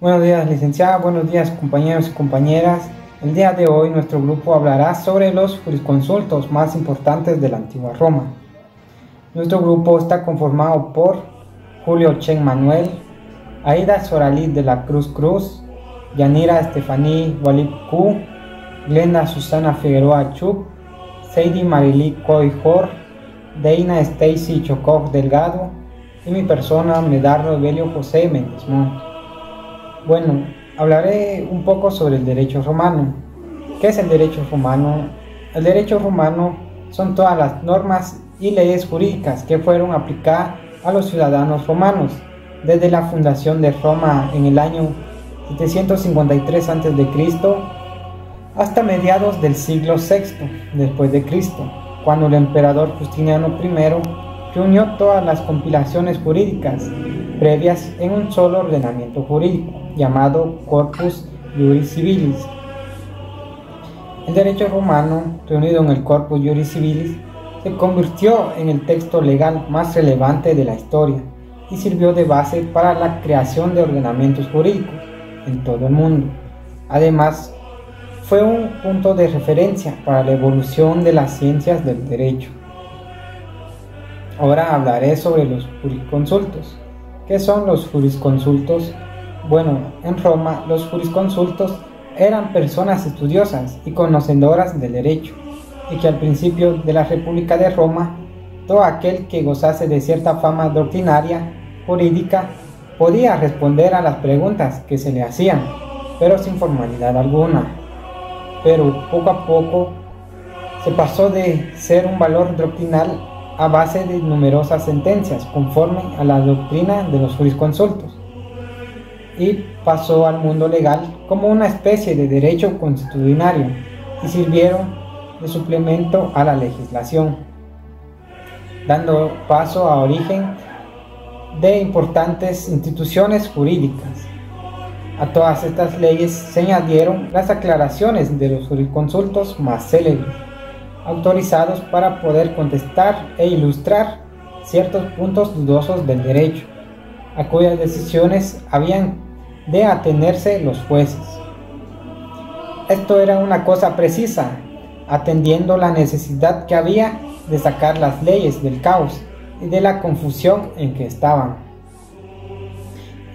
Buenos días, licenciada. Buenos días, compañeros y compañeras. El día de hoy nuestro grupo hablará sobre los jurisconsultos más importantes de la antigua Roma. Nuestro grupo está conformado por Julio Chen Manuel, Aida Soralí de la Cruz Cruz, Yanira Estefaní Walip Q, Glenda Susana Figueroa Chup, Seidi Marily Coy Jor, Deina Stacy Chocó Delgado y mi persona Medardo Evelio José Méndez Montt. Bueno, hablaré un poco sobre el derecho romano. ¿Qué es el derecho romano? El derecho romano son todas las normas y leyes jurídicas que fueron aplicadas a los ciudadanos romanos desde la fundación de Roma en el año 753 a.C. hasta mediados del siglo VI después de Cristo, cuando el emperador Justiniano I reunió todas las compilaciones jurídicas previas en un solo ordenamiento jurídico llamado Corpus Juris Civilis. El derecho romano, reunido en el Corpus Juris Civilis, se convirtió en el texto legal más relevante de la historia y sirvió de base para la creación de ordenamientos jurídicos en todo el mundo. Además, fue un punto de referencia para la evolución de las ciencias del derecho. Ahora hablaré sobre los jurisconsultos. ¿Qué son los jurisconsultos? Bueno, en Roma los jurisconsultos eran personas estudiosas y conocedoras del derecho, y que al principio de la República de Roma, todo aquel que gozase de cierta fama doctrinaria, jurídica, podía responder a las preguntas que se le hacían, pero sin formalidad alguna. Pero poco a poco se pasó de ser un valor doctrinal a base de numerosas sentencias conforme a la doctrina de los jurisconsultos, y pasó al mundo legal como una especie de derecho consuetudinario y sirvieron de suplemento a la legislación, dando paso a origen de importantes instituciones jurídicas. A todas estas leyes se añadieron las aclaraciones de los jurisconsultos más célebres, autorizados para poder contestar e ilustrar ciertos puntos dudosos del derecho, a cuyas decisiones habían de atenerse los jueces. Esto era una cosa precisa, atendiendo la necesidad que había de sacar las leyes del caos y de la confusión en que estaban.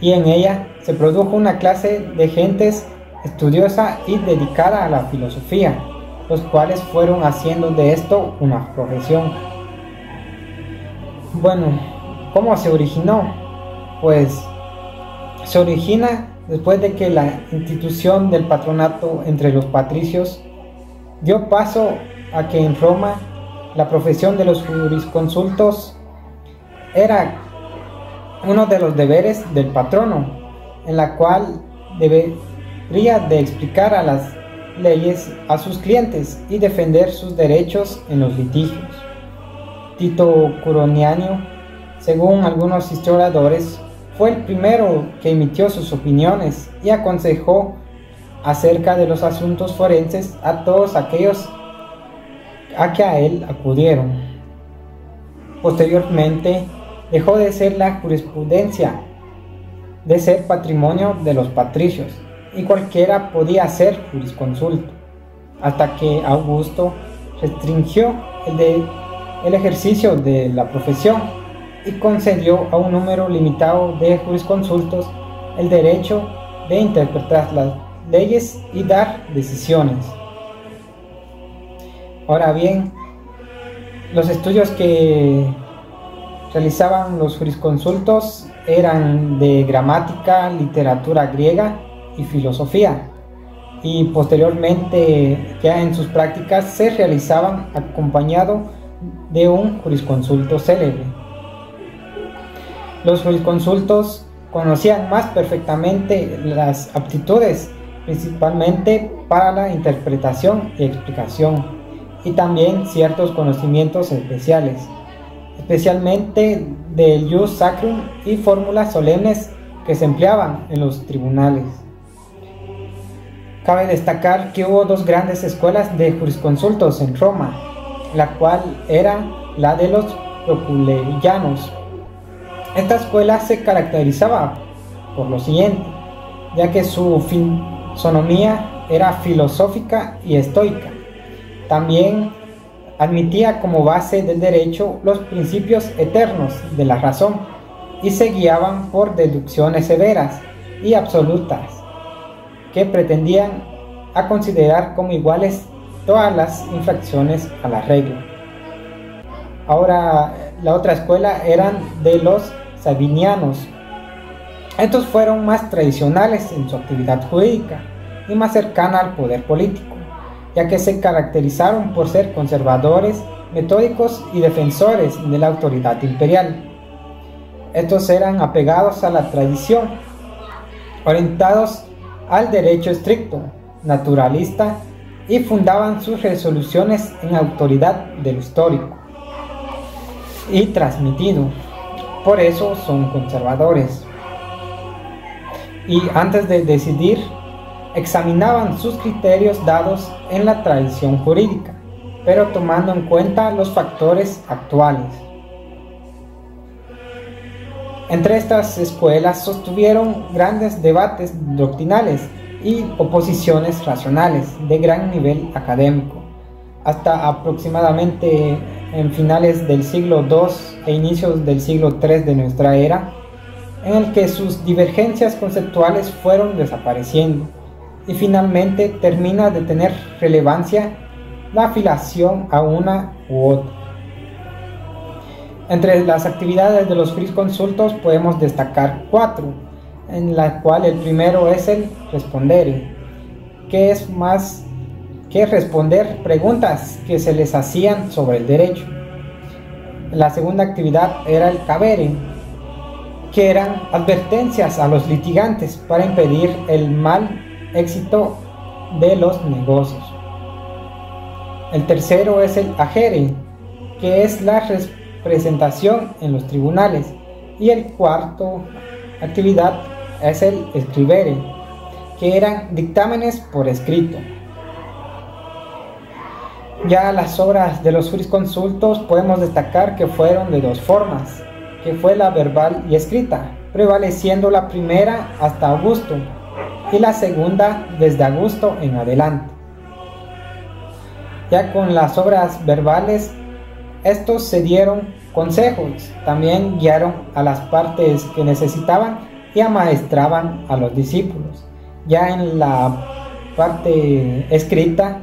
Y en ella se produjo una clase de gentes estudiosa y dedicada a la filosofía, los cuales fueron haciendo de esto una profesión. Bueno, ¿cómo se originó? Pues se origina después de que la institución del patronato entre los patricios dio paso a que en Roma la profesión de los jurisconsultos era uno de los deberes del patrono, en la cual debería de explicar a las leyes a sus clientes y defender sus derechos en los litigios. Tito Curoniano, según algunos historiadores, fue el primero que emitió sus opiniones y aconsejó acerca de los asuntos forenses a todos aquellos a que a él acudieron. Posteriormente dejó de ser la jurisprudencia, de ser patrimonio de los patricios, y cualquiera podía ser jurisconsulto, hasta que Augusto restringió el ejercicio de la profesión y concedió a un número limitado de jurisconsultos el derecho de interpretar las leyes y dar decisiones. Ahora bien, los estudios que realizaban los jurisconsultos eran de gramática, literatura griega y filosofía, y posteriormente ya en sus prácticas se realizaban acompañado de un jurisconsulto célebre. Los jurisconsultos conocían más perfectamente las aptitudes, principalmente para la interpretación y explicación, y también ciertos conocimientos especiales, especialmente del jus sacrum y fórmulas solemnes que se empleaban en los tribunales. Cabe destacar que hubo dos grandes escuelas de jurisconsultos en Roma, la cual era la de los proculerianos. Esta escuela se caracterizaba por lo siguiente: ya que su fisonomía era filosófica y estoica. También admitía como base del derecho los principios eternos de la razón y se guiaban por deducciones severas y absolutas que pretendían a considerar como iguales todas las infracciones a la regla. Ahora, la otra escuela eran de los sabinianos. Estos fueron más tradicionales en su actividad jurídica y más cercana al poder político, ya que se caracterizaron por ser conservadores, metódicos y defensores de la autoridad imperial. Estos eran apegados a la tradición, orientados al derecho estricto, naturalista, y fundaban sus resoluciones en autoridad de lo histórico y transmitido. Por eso son conservadores. Y antes de decidir, examinaban sus criterios dados en la tradición jurídica, pero tomando en cuenta los factores actuales. Entre estas escuelas sostuvieron grandes debates doctrinales y oposiciones racionales de gran nivel académico, hasta aproximadamente en finales del siglo II e inicios del siglo III de nuestra era, en el que sus divergencias conceptuales fueron desapareciendo y finalmente termina de tener relevancia la afiliación a una u otra. Entre las actividades de los jurisconsultos podemos destacar 4, en la cual el primero es el respondere, que es más que responder preguntas que se les hacían sobre el derecho. La segunda actividad era el cabere, que eran advertencias a los litigantes para impedir el mal éxito de los negocios. El tercero es el agere, que es la representación en los tribunales, y el cuarto actividad es el escribere, que eran dictámenes por escrito. Ya las obras de los jurisconsultos podemos destacar que fueron de dos formas, que fue la verbal y escrita, prevaleciendo la primera hasta Augusto y la segunda desde Augusto en adelante. Ya con las obras verbales, estos se dieron consejos, también guiaron a las partes que necesitaban y amaestraban a los discípulos. Ya en la parte escrita,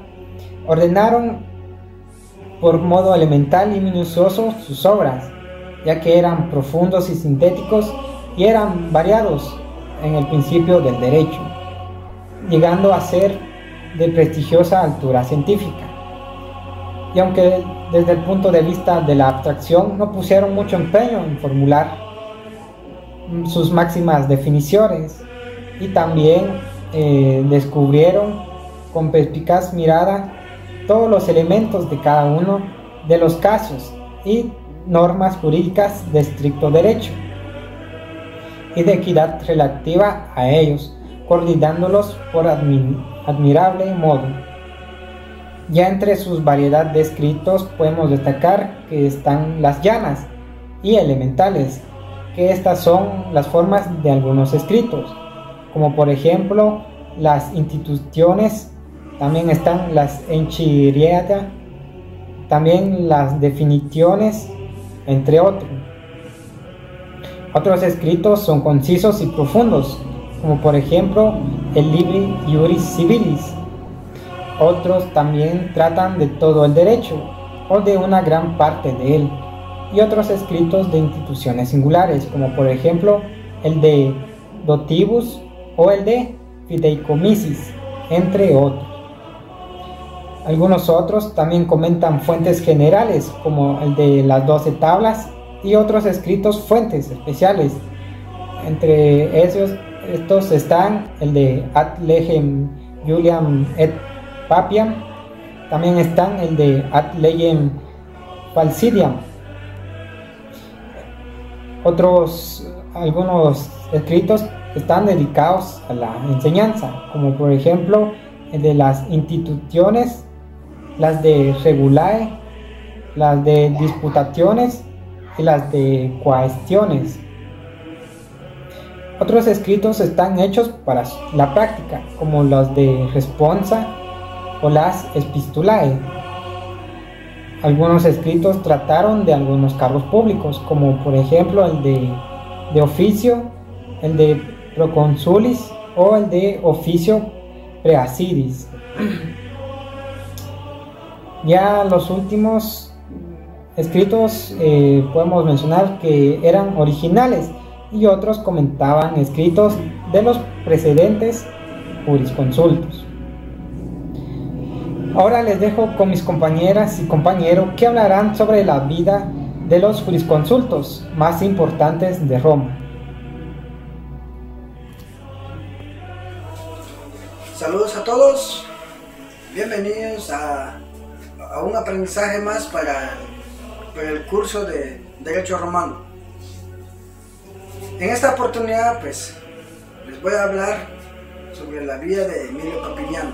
ordenaron por modo elemental y minucioso sus obras, ya que eran profundos y sintéticos y eran variados en el principio del derecho, llegando a ser de prestigiosa altura científica. Y aunque desde el punto de vista de la abstracción no pusieron mucho empeño en formular sus máximas definiciones, y también descubrieron con perspicaz mirada todos los elementos de cada uno de los casos y normas jurídicas de estricto derecho y de equidad relativa a ellos, coordinándolos por admirable modo. Ya entre sus variedad de escritos podemos destacar que están las llanas y elementales, que estas son las formas de algunos escritos, como por ejemplo las instituciones. También están las enchiriata, también las definiciones, entre otros. Otros escritos son concisos y profundos, como por ejemplo el Libri Iuris Civilis. Otros también tratan de todo el derecho, o de una gran parte de él, y otros escritos de instituciones singulares, como por ejemplo el de Dotibus o el de Fideicomisis, entre otros. Algunos otros también comentan fuentes generales, como el de las 12 tablas, y otros escritos fuentes especiales. Entre estos están el de Ad Legem Juliam et Papiam, también están el de Ad Legem Falcidiam. Algunos escritos están dedicados a la enseñanza, como por ejemplo el de las instituciones, las de regulae, las de disputaciones y las de cuestiones. Otros escritos están hechos para la práctica, como los de Responsa o las Epistulae. Algunos escritos trataron de algunos cargos públicos, como por ejemplo el de oficio, el de proconsulis o el de oficio praesidis. Ya los últimos escritos podemos mencionar que eran originales y otros comentaban escritos de los precedentes jurisconsultos. Ahora les dejo con mis compañeras y compañeros que hablarán sobre la vida de los jurisconsultos más importantes de Roma. Saludos a todos, bienvenidos a un aprendizaje más para el curso de Derecho Romano. En esta oportunidad pues les voy a hablar sobre la vida de Emilio Papiniano.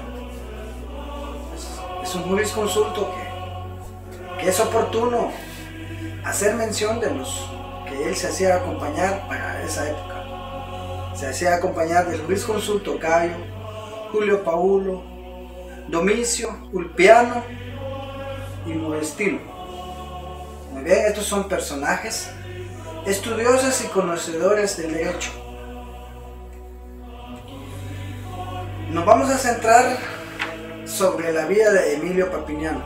Es un jurisconsulto que es oportuno hacer mención de los que él se hacía acompañar para esa época. Se hacía acompañar del jurisconsulto Cayo, Julio Paulo, Domicio, Ulpiano y Modestino. Muy bien, estos son personajes estudiosos y conocedores del derecho. Nos vamos a centrar sobre la vida de Emilio Papiniano.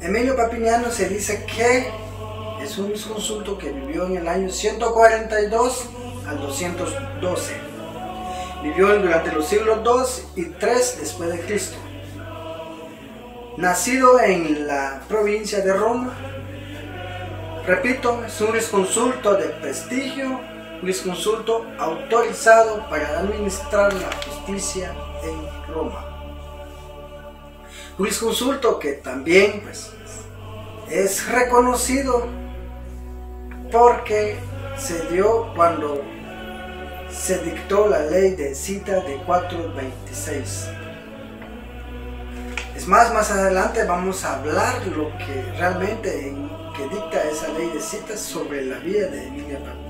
Emilio Papiniano se dice que es un jurisconsulto que vivió en el año 142 al 212. Vivió durante los siglos II y III después de Cristo. Nacido en la provincia de Roma, repito, es un jurisconsulto de prestigio, jurisconsulto autorizado para administrar la justicia en Roma. Jurisconsulto que también pues, es reconocido porque se dio cuando se dictó la ley de cita de 426. Es más adelante vamos a hablar lo que realmente que dicta esa ley de citas sobre la vida de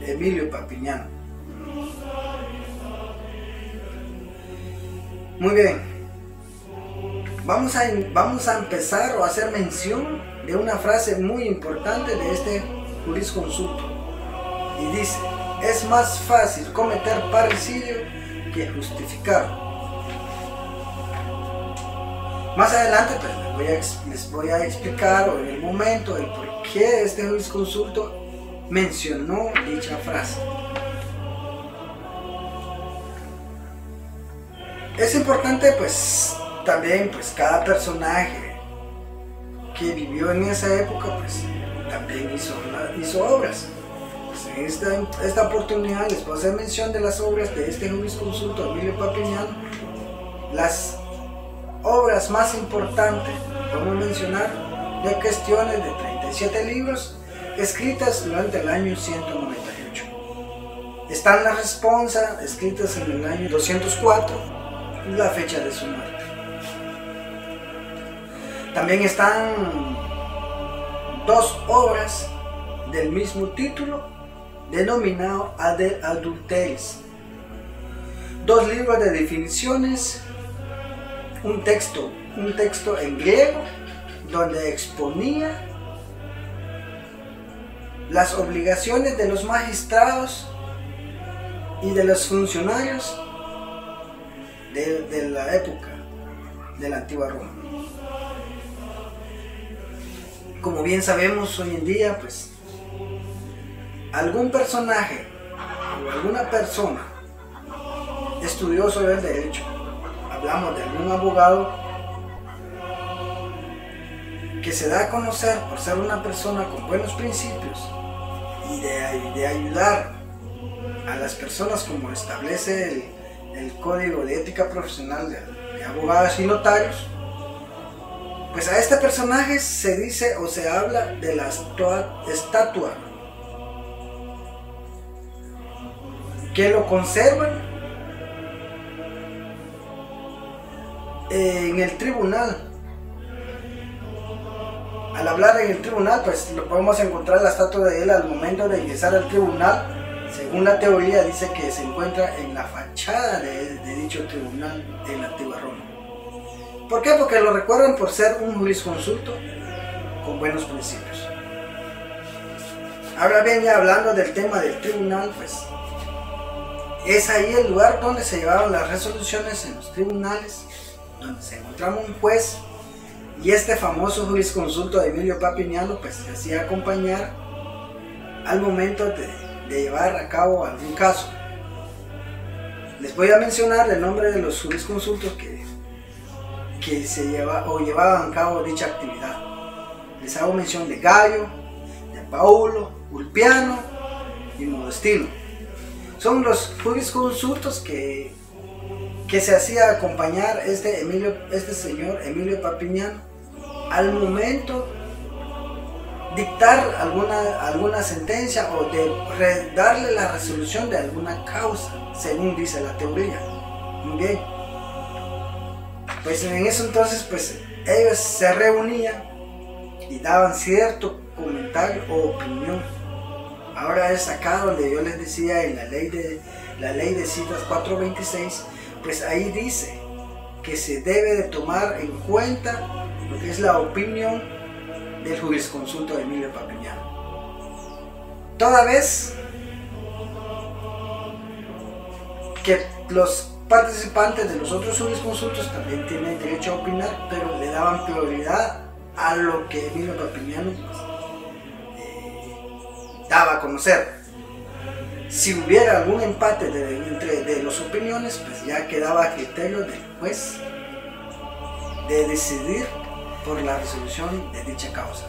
Emilio Papiniano. Muy bien, vamos a empezar o hacer mención de una frase muy importante de este jurisconsulto y dice: es más fácil cometer parricidio que justificarlo. Más adelante pues, les voy a explicar o en el momento el por qué este jurisconsulto mencionó dicha frase. Es importante pues también pues cada personaje que vivió en esa época pues también hizo obras. Pues, en esta oportunidad les voy a hacer mención de las obras de este jurisconsulto Emilio Papiniano. Las obras más importantes podemos mencionar de cuestiones de 37 libros escritas durante el año 198. Están las Responsa escritas en el año 204, la fecha de su muerte. También están dos obras del mismo título denominado Ad Adulteris, dos libros de definiciones, un texto en griego donde exponía las obligaciones de los magistrados y de los funcionarios de la época de la antigua Roma. Como bien sabemos hoy en día, pues algún personaje o alguna persona estudioso del derecho, hablamos de algún abogado que se da a conocer por ser una persona con buenos principios y de ayudar a las personas como establece el Código de Ética Profesional de Abogados y Notarios, pues a este personaje se dice o se habla de la estatua que lo conservan en el tribunal. Al hablar en el tribunal, pues lo podemos encontrar la estatua de él al momento de ingresar al tribunal. Se según la teoría, dice que se encuentra en la fachada de dicho tribunal en la antigua Roma. ¿Por qué? Porque lo recuerdan por ser un jurisconsulto con buenos principios. Ahora bien, ya hablando del tema del tribunal, pues es ahí el lugar donde se llevaban las resoluciones en los tribunales, donde se encontraba un juez, y este famoso jurisconsulto de Emilio Papiniano pues se hacía acompañar al momento de llevar a cabo algún caso. Les voy a mencionar el nombre de los jurisconsultos que se llevaban a cabo dicha actividad. Les hago mención de Gallo, de Paulo, Ulpiano y Modestino. Son los jurisconsultos que se hacía acompañar este señor Emilio Papiniano al momento dictar alguna sentencia o de darle la resolución de alguna causa, según dice la teoría. Muy bien. Pues en eso entonces pues ellos se reunían y daban cierto comentario o opinión. Ahora es acá donde yo les decía en la ley de citas 426, pues ahí dice que se debe de tomar en cuenta lo que es la opinión del jurisconsulto de Emilio Papiniano. Toda vez que los participantes de los otros jurisconsultos también tienen derecho a opinar, pero le daban prioridad a lo que Emilio Papiniano daba a conocer. Si hubiera algún empate entre las opiniones, pues ya quedaba a criterio del juez de decidir por la resolución de dicha causa.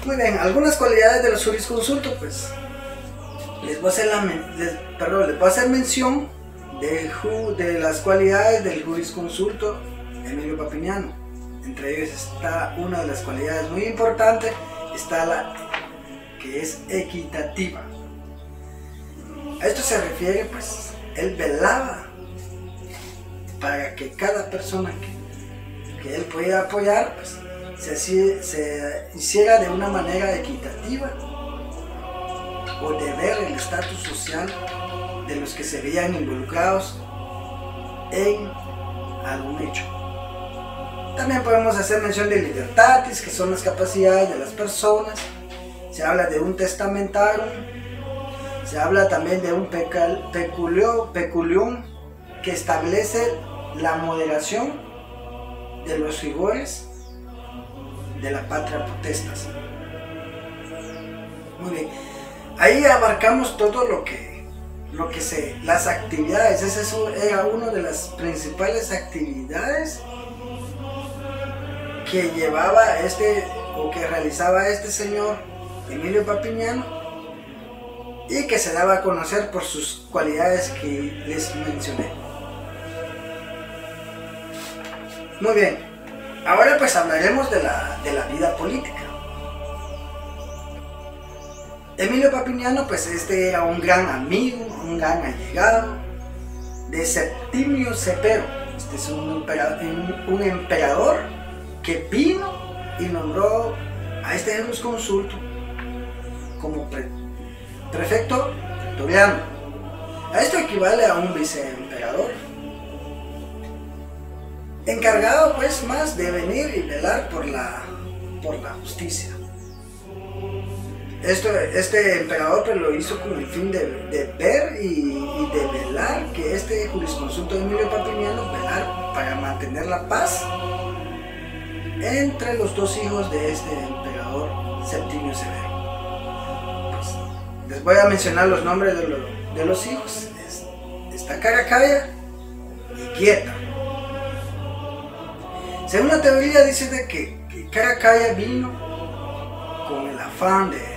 Muy bien, algunas cualidades de los jurisconsultos, pues les voy a hacer mención de las cualidades del jurisconsulto Emilio Papiniano. Entre ellos está una de las cualidades muy importantes, está la que es equitativa. A esto se refiere, pues, él velaba para que cada persona que él podía apoyar, pues, se hiciera de una manera equitativa, o de ver el estatus social de los que se veían involucrados en algún hecho. También podemos hacer mención de libertatis, que son las capacidades de las personas. Se habla de un testamentarum, se habla también de un peculium, que establece la moderación de los rigores de la patria potestas. Muy bien, ahí abarcamos todo las actividades. Esa era una de las principales actividades que llevaba que realizaba este señor Emilio Papiniano, y que se daba a conocer por sus cualidades que les mencioné. Muy bien, ahora pues hablaremos de la vida política. Emilio Papiniano, pues era un gran amigo, un gran allegado de Septimio Severo. Este es un emperador que vino y nombró a este jurisconsulto como prefecto pretoriano. A esto equivale a un viceemperador, encargado pues más de venir y velar por la justicia. Este emperador pues lo hizo con el fin de ver y de velar que este jurisconsulto de Emilio Papiniano velar para mantener la paz entre los dos hijos de este emperador Septimio Severo. Pues, les voy a mencionar los nombres de los hijos. Está Caracalla y Quieta. Según la teoría dice de que Caracalla vino con el afán de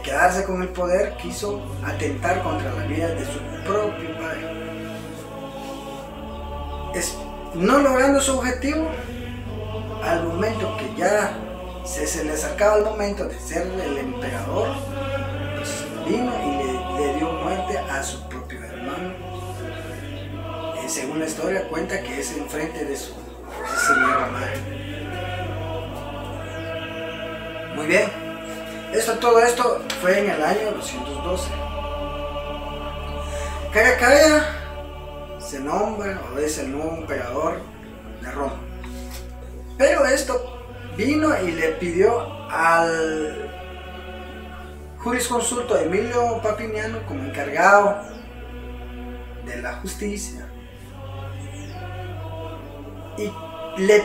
quedarse con el poder, quiso atentar contra la vida de su propio padre. No logrando su objetivo, al momento que ya se le acercaba el momento de ser el emperador, pues vino y le dio muerte a su propio hermano. Según la historia cuenta que es enfrente de su señora madre. Muy bien, Todo esto fue en el año 212. Caracalla se nombra o es el nuevo emperador de Roma. Pero esto vino y le pidió al jurisconsulto Emilio Papiniano como encargado de la justicia, y le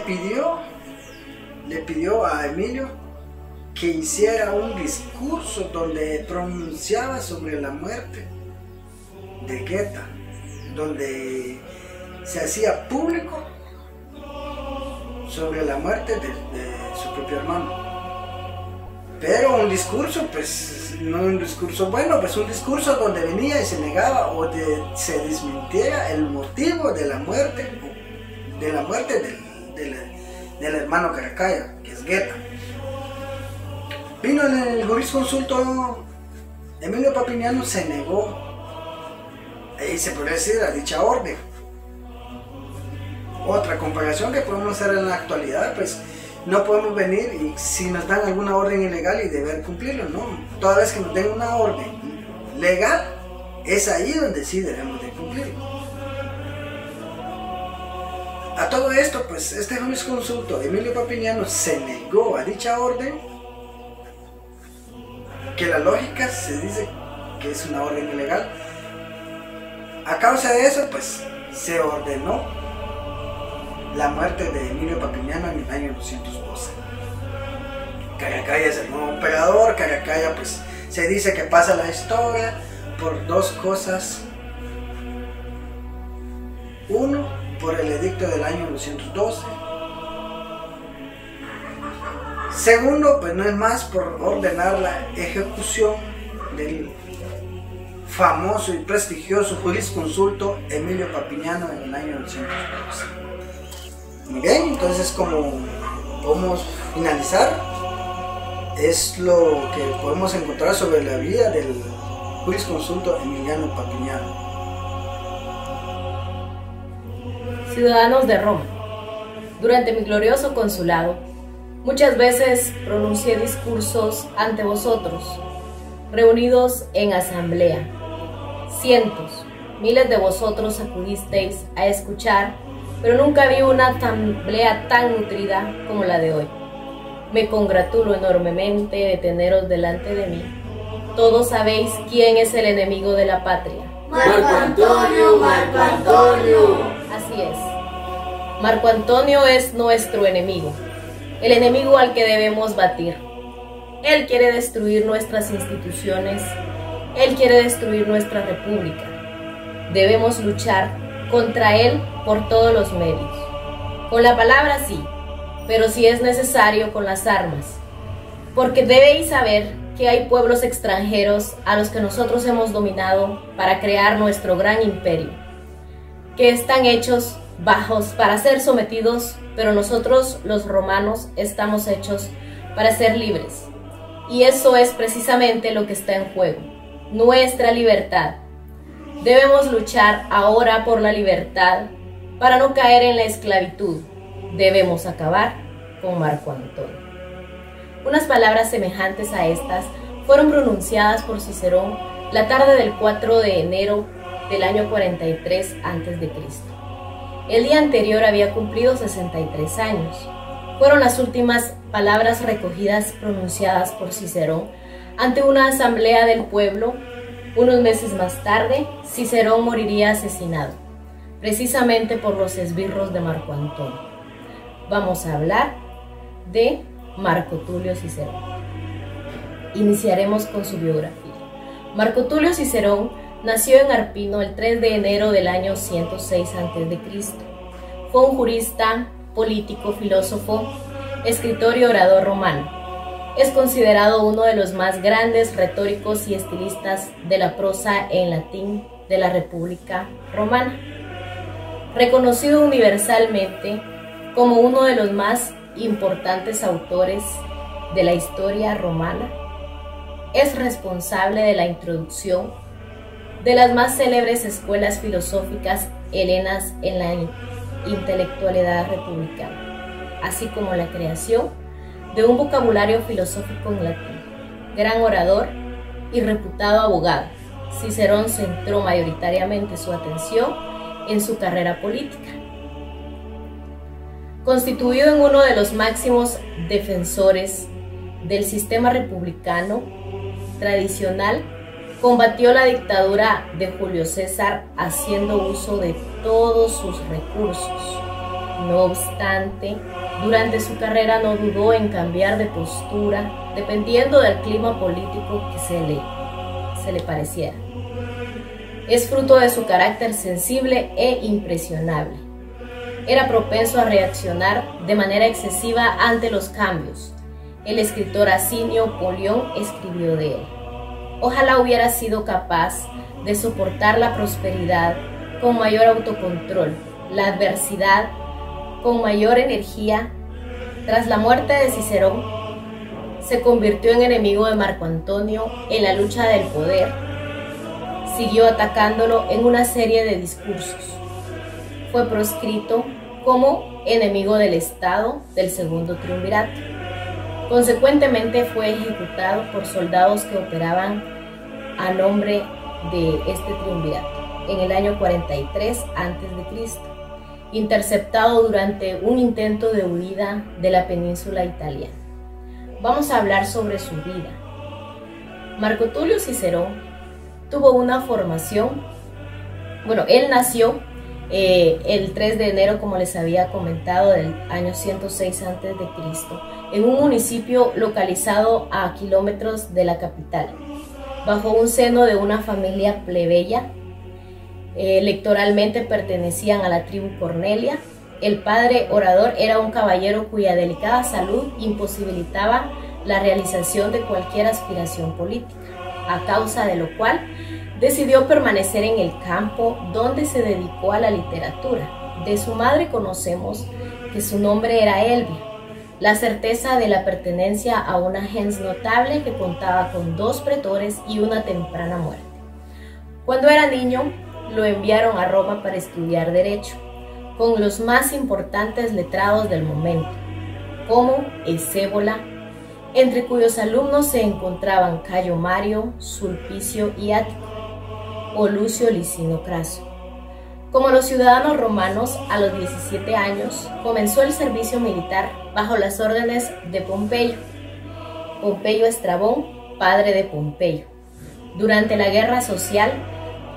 pidió a Emilio que hiciera un discurso donde pronunciaba sobre la muerte de Geta, donde se hacía público sobre la muerte de su propio hermano. Pero un discurso, pues no un discurso bueno, pues un discurso donde venía y se negaba o se desmintiera el motivo de la muerte del hermano Caracalla, que es Geta. Vino el jurisconsulto Emilio Papiniano, se negó, y se podría decir a dicha orden. Otra comparación que podemos hacer en la actualidad, pues no podemos venir y si nos dan alguna orden ilegal y deber cumplirlo, no. Toda vez que nos den una orden legal, es ahí donde sí debemos de cumplirlo. A todo esto, pues este jurisconsulto Emilio Papiniano se negó a dicha orden, que la lógica se dice que es una orden ilegal. A causa de eso, pues se ordenó la muerte de Emilio Papiniano en el año 212. Caracalla es el nuevo emperador. Caracalla, pues se dice que pasa la historia por dos cosas. Uno, por el edicto del año 212. Segundo, pues no es más por ordenar la ejecución del famoso y prestigioso jurisconsulto Emilio Papiniano en el año 212. Muy bien, entonces como podemos finalizar, es lo que podemos encontrar sobre la vida del jurisconsulto Emiliano Papiniano. Ciudadanos de Roma, durante mi glorioso consulado, muchas veces pronuncié discursos ante vosotros, reunidos en asamblea. Cientos, miles de vosotros acudisteis a escuchar, pero nunca vi una asamblea tan nutrida como la de hoy. Me congratulo enormemente de teneros delante de mí. Todos sabéis quién es el enemigo de la patria. Marco Antonio, Marco Antonio. Así es. Marco Antonio es nuestro enemigo, el enemigo al que debemos batir. Él quiere destruir nuestras instituciones, él quiere destruir nuestra república. Debemos luchar contra él por todos los medios. Con la palabra sí, pero si es necesario con las armas. Porque debéis saber que hay pueblos extranjeros a los que nosotros hemos dominado para crear nuestro gran imperio, que están hechos bajos para ser sometidos, pero nosotros los romanos estamos hechos para ser libres. Y eso es precisamente lo que está en juego, nuestra libertad. Debemos luchar ahora por la libertad para no caer en la esclavitud. Debemos acabar con Marco Antonio. Unas palabras semejantes a estas fueron pronunciadas por Cicerón la tarde del 4 de enero del año 43 a.C. El día anterior había cumplido 63 años. Fueron las últimas palabras recogidas pronunciadas por Cicerón ante una asamblea del pueblo. Unos meses más tarde, Cicerón moriría asesinado, precisamente por los esbirros de Marco Antonio. Vamos a hablar de Marco Tulio Cicerón. Iniciaremos con su biografía. Marco Tulio Cicerón nació en Arpino el 3 de enero del año 106 a.C. Fue un jurista, político, filósofo, escritor y orador romano. Es considerado uno de los más grandes retóricos y estilistas de la prosa en latín de la República Romana. Reconocido universalmente como uno de los más importantes autores de la historia romana, es responsable de la introducción de las más célebres escuelas filosóficas helenas en la intelectualidad republicana, así como la creación de un vocabulario filosófico en latín. gran orador y reputado abogado, Cicerón centró mayoritariamente su atención en su carrera política. Constituido en uno de los máximos defensores del sistema republicano tradicional, combatió la dictadura de Julio César haciendo uso de todos sus recursos. No obstante, durante su carrera no dudó en cambiar de postura dependiendo del clima político que se le pareciera. Es fruto de su carácter sensible e impresionable. Era propenso a reaccionar de manera excesiva ante los cambios. El escritor Asinio Polión escribió de él: ojalá hubiera sido capaz de soportar la prosperidad con mayor autocontrol, la adversidad con mayor energía. Tras la muerte de Cicerón, se convirtió en enemigo de Marco Antonio en la lucha del poder. Siguió atacándolo en una serie de discursos. Fue proscrito como enemigo del Estado del Segundo Triunvirato. Consecuentemente fue ejecutado por soldados que operaban a nombre de este triunvirato en el año 43 a.C., interceptado durante un intento de huida de la península italiana. Vamos a hablar sobre su vida. Marco Tulio Cicerón tuvo una formación, él nació el 3 de enero, como les había comentado, del año 106 a.C., en un municipio localizado a kilómetros de la capital, bajo un seno de una familia plebeya. Electoralmente pertenecían a la tribu Cornelia. El padre orador era un caballero cuya delicada salud imposibilitaba la realización de cualquier aspiración política, a causa de lo cual decidió permanecer en el campo, donde se dedicó a la literatura. De su madre conocemos que su nombre era Elvia, la certeza de la pertenencia a una gens notable que contaba con 2 pretores y una temprana muerte. Cuando era niño, lo enviaron a Roma para estudiar Derecho, con los más importantes letrados del momento, como Escévola, entre cuyos alumnos se encontraban Cayo Mario, Sulpicio y Ático, o Lucio Licino Craso. Como los ciudadanos romanos, a los 17 años comenzó el servicio militar bajo las órdenes de Pompeyo Estrabón, padre de Pompeyo, durante la guerra social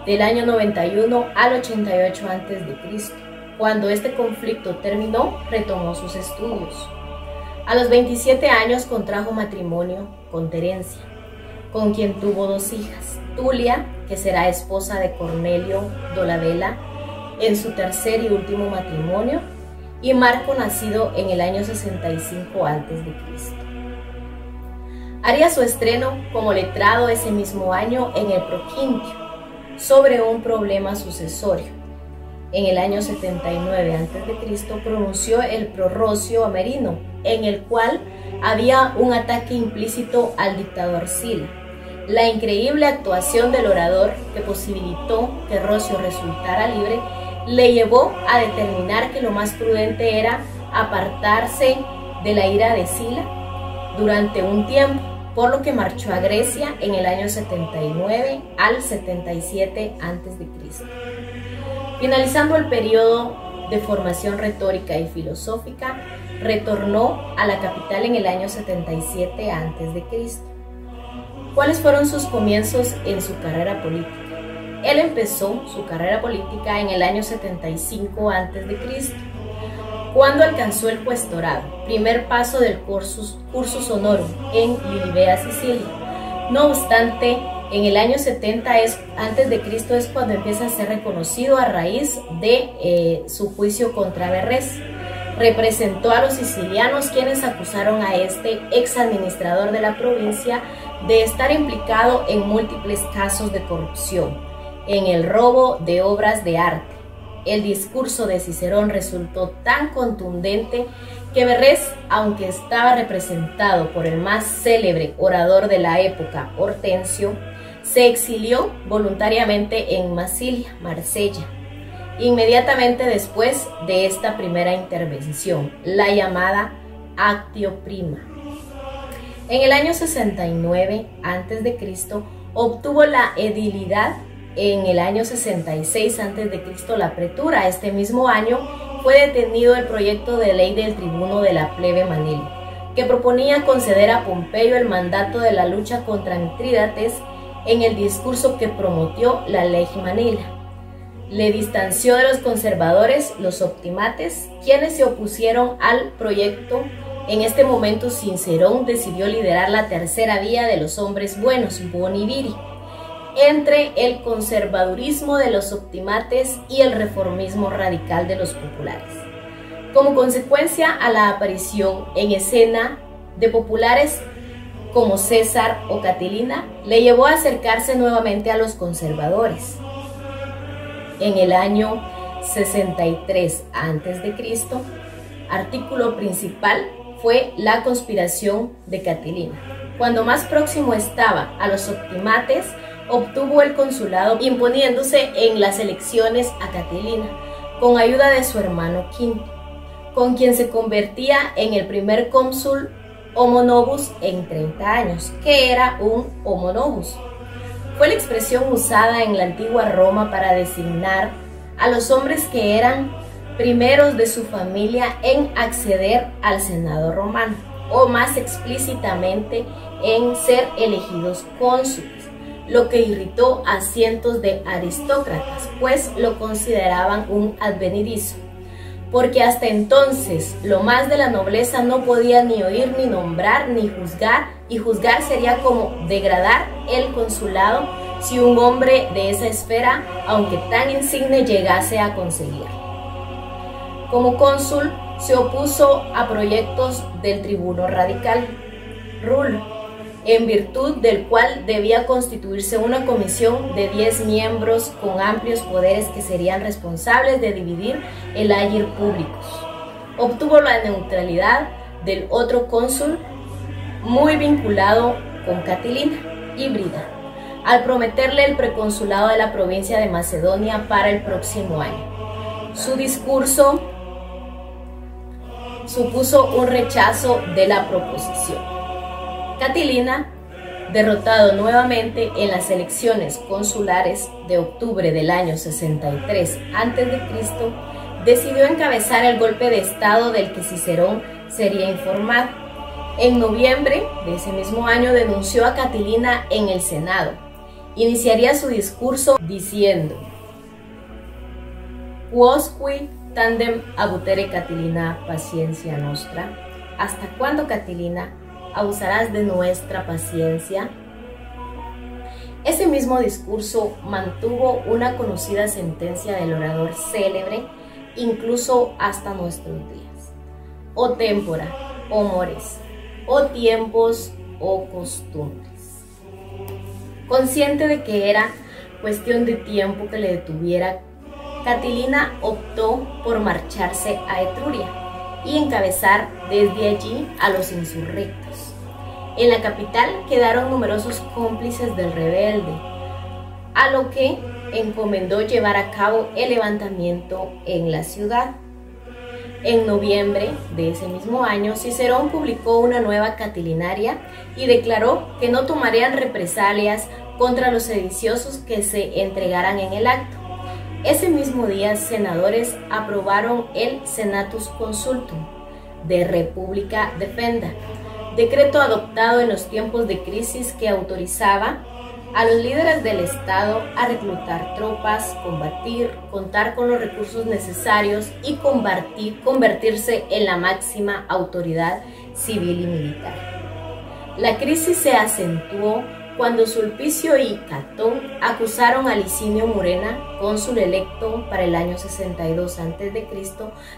del año 91 al 88 a.C. Cuando este conflicto terminó, retomó sus estudios. A los 27 años contrajo matrimonio con Terencia, con quien tuvo 2 hijas, Tulia, que será esposa de Cornelio Dolabella en su tercer y último matrimonio, y Marco, nacido en el año 65 a.C. Haría su estreno como letrado ese mismo año en el Proquintio, sobre un problema sucesorio. En el año 79 a.C. pronunció el Prorrocio Amerino, en el cual había un ataque implícito al dictador Sila. La increíble actuación del orador, que posibilitó que Rocio resultara libre, le llevó a determinar que lo más prudente era apartarse de la ira de Sila durante un tiempo, por lo que marchó a Grecia en el año 79 al 77 a.C. Finalizando el periodo de formación retórica y filosófica, retornó a la capital en el año 77 a.C. ¿Cuáles fueron sus comienzos en su carrera política? Él empezó su carrera política en el año 75 a.C., cuando alcanzó el cuestorado, primer paso del cursus honorum en Lilibea, Sicilia. No obstante, en el año 70 a.C. es cuando empieza a ser reconocido a raíz de su juicio contra Verres. Representó a los sicilianos, quienes acusaron a este ex administrador de la provincia de estar implicado en múltiples casos de corrupción, en el robo de obras de arte. El discurso de Cicerón resultó tan contundente que Verres, aunque estaba representado por el más célebre orador de la época, Hortensio, se exilió voluntariamente en Masilia, Marsella, inmediatamente después de esta primera intervención, la llamada Actio Prima. En el año 69 a.C. obtuvo la edilidad. En el año 66 a.C. la pretura. Este mismo año fue detenido el proyecto de ley del tribuno de la plebe Manilio, que proponía conceder a Pompeyo el mandato de la lucha contra Mitrídates en el discurso que promovió la ley Manila. Le distanció de los conservadores, los optimates, quienes se opusieron al proyecto. En este momento Cicerón decidió liderar la tercera vía de los hombres buenos, Boni Viri, entre el conservadurismo de los optimates y el reformismo radical de los populares. Como consecuencia a la aparición en escena de populares como César o Catilina, le llevó a acercarse nuevamente a los conservadores. En el año 63 a.C., artículo principal fue la conspiración de Catilina. Cuando más próximo estaba a los optimates, obtuvo el consulado imponiéndose en las elecciones a Catilina, con ayuda de su hermano Quinto, con quien se convertía en el primer cónsul homo novus en 30 años. ¿Qué era un homo novus? Fue la expresión usada en la antigua Roma para designar a los hombres que eran primeros de su familia en acceder al Senado romano, o más explícitamente en ser elegidos cónsules, lo que irritó a cientos de aristócratas, pues lo consideraban un advenedizo, porque hasta entonces lo más de la nobleza no podía ni oír, ni nombrar, ni juzgar, y juzgar sería como degradar el consulado si un hombre de esa esfera, aunque tan insigne, llegase a conseguir. Como cónsul se opuso a proyectos del tribuno radical, Rulo, en virtud del cual debía constituirse una comisión de 10 miembros con amplios poderes que serían responsables de dividir el agir públicos. Obtuvo la neutralidad del otro cónsul, muy vinculado con Catilina, Híbrida, al prometerle el preconsulado de la provincia de Macedonia para el próximo año. Su discurso supuso un rechazo de la proposición. Catilina, derrotado nuevamente en las elecciones consulares de octubre del año 63 a.C., decidió encabezar el golpe de estado del que Cicerón sería informado. En noviembre de ese mismo año denunció a Catilina en el Senado. Iniciaría su discurso diciendo: Quosque tandem abutere Catilina paciencia nostra. ¿Hasta cuándo, Catilina, abusarás de nuestra paciencia? Ese mismo discurso mantuvo una conocida sentencia del orador célebre incluso hasta nuestros días: o témpora, o mores, o tiempos, o costumbres. Consciente de que era cuestión de tiempo que le detuviera, Catilina optó por marcharse a Etruria y encabezar desde allí a los insurrectos. En la capital quedaron numerosos cómplices del rebelde, a lo que encomendó llevar a cabo el levantamiento en la ciudad. En noviembre de ese mismo año, Cicerón publicó una nueva catilinaria y declaró que no tomarían represalias contra los sediciosos que se entregaran en el acto. Ese mismo día, senadores aprobaron el Senatus Consultum de República Defenda, decreto adoptado en los tiempos de crisis que autorizaba a los líderes del Estado a reclutar tropas, combatir, contar con los recursos necesarios y convertirse en la máxima autoridad civil y militar. La crisis se acentuó cuando Sulpicio y Catón acusaron a Licinio Murena, cónsul electo para el año 62 a.C.,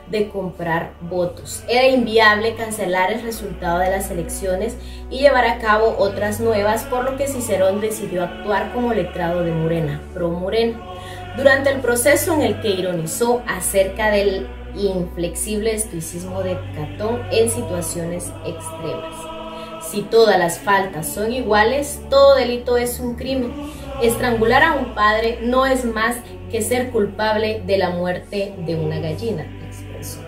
de comprar votos. Era inviable cancelar el resultado de las elecciones y llevar a cabo otras nuevas, por lo que Cicerón decidió actuar como letrado de Murena, pro Murena, durante el proceso en el que ironizó acerca del inflexible estoicismo de Catón en situaciones extremas. Si todas las faltas son iguales, todo delito es un crimen. Estrangular a un padre no es más que ser culpable de la muerte de una gallina, expresó.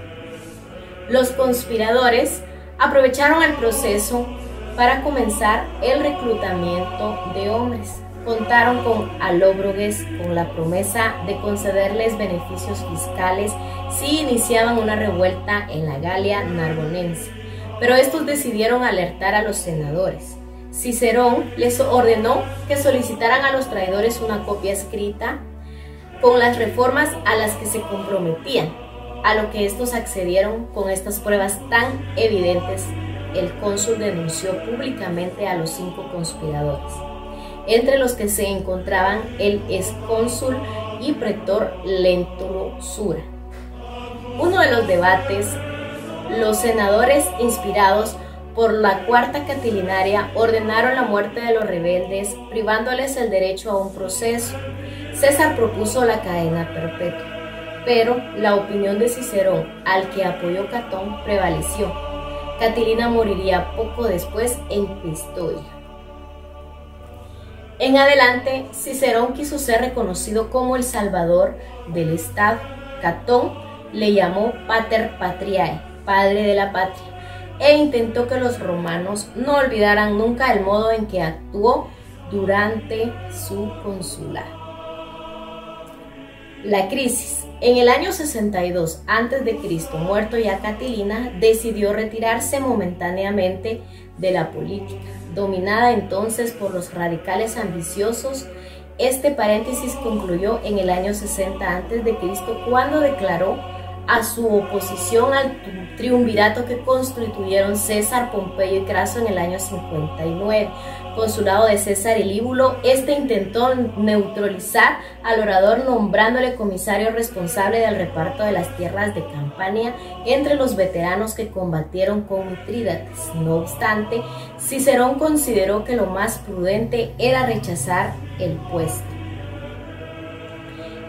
Los conspiradores aprovecharon el proceso para comenzar el reclutamiento de hombres. Contaron con alóbroges con la promesa de concederles beneficios fiscales si iniciaban una revuelta en la Galia Narbonense, pero estos decidieron alertar a los senadores. Cicerón les ordenó que solicitaran a los traidores una copia escrita con las reformas a las que se comprometían, a lo que estos accedieron. Con estas pruebas tan evidentes, el cónsul denunció públicamente a los 5 conspiradores, entre los que se encontraban el excónsul y pretor Lentulio Sura. Uno de los debates, los senadores, inspirados por la Cuarta Catilinaria, ordenaron la muerte de los rebeldes, privándoles el derecho a un proceso. César propuso la cadena perpetua, pero la opinión de Cicerón, al que apoyó Catón, prevaleció. Catilina moriría poco después en Pistoia. En adelante, Cicerón quiso ser reconocido como el salvador del Estado. Catón le llamó Pater Patriae, padre de la patria, e intentó que los romanos no olvidaran nunca el modo en que actuó durante su consulado. La crisis. En el año 62 a.C., muerto ya Catilina, decidió retirarse momentáneamente de la política, dominada entonces por los radicales ambiciosos. Este paréntesis concluyó en el año 60 a.C., cuando declaró a su oposición al triunvirato que constituyeron César, Pompeyo y Craso en el año 59. Consulado de César y Líbulo, este intentó neutralizar al orador nombrándole comisario responsable del reparto de las tierras de Campania entre los veteranos que combatieron con Mitrídates. No obstante, Cicerón consideró que lo más prudente era rechazar el puesto.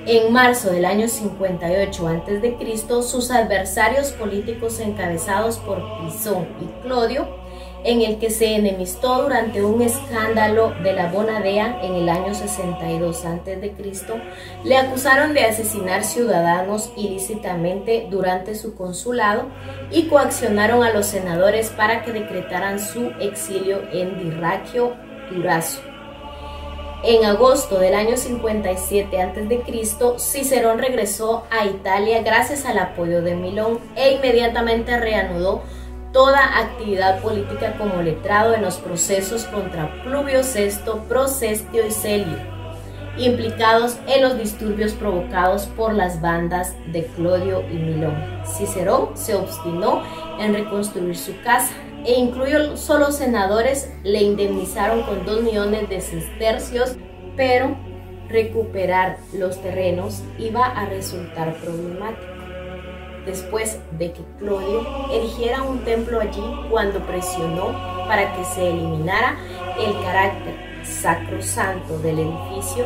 En marzo del año 58 a.C., sus adversarios políticos encabezados por Pisón y Clodio, en el que se enemistó durante un escándalo de la Bonadea en el año 62 a.C., le acusaron de asesinar ciudadanos ilícitamente durante su consulado y coaccionaron a los senadores para que decretaran su exilio en Dirraquio, Durazo. En agosto del año 57 a.C., Cicerón regresó a Italia gracias al apoyo de Milón e inmediatamente reanudó toda actividad política como letrado en los procesos contra Pluvio VI, Procestio y Celio, implicados en los disturbios provocados por las bandas de Clodio y Milón. Cicerón se obstinó en reconstruir su casa e incluso los senadores le indemnizaron con 2 millones de sestercios, pero recuperar los terrenos iba a resultar problemático, después de que Clodio erigiera un templo allí cuando presionó para que se eliminara el carácter sacrosanto del edificio.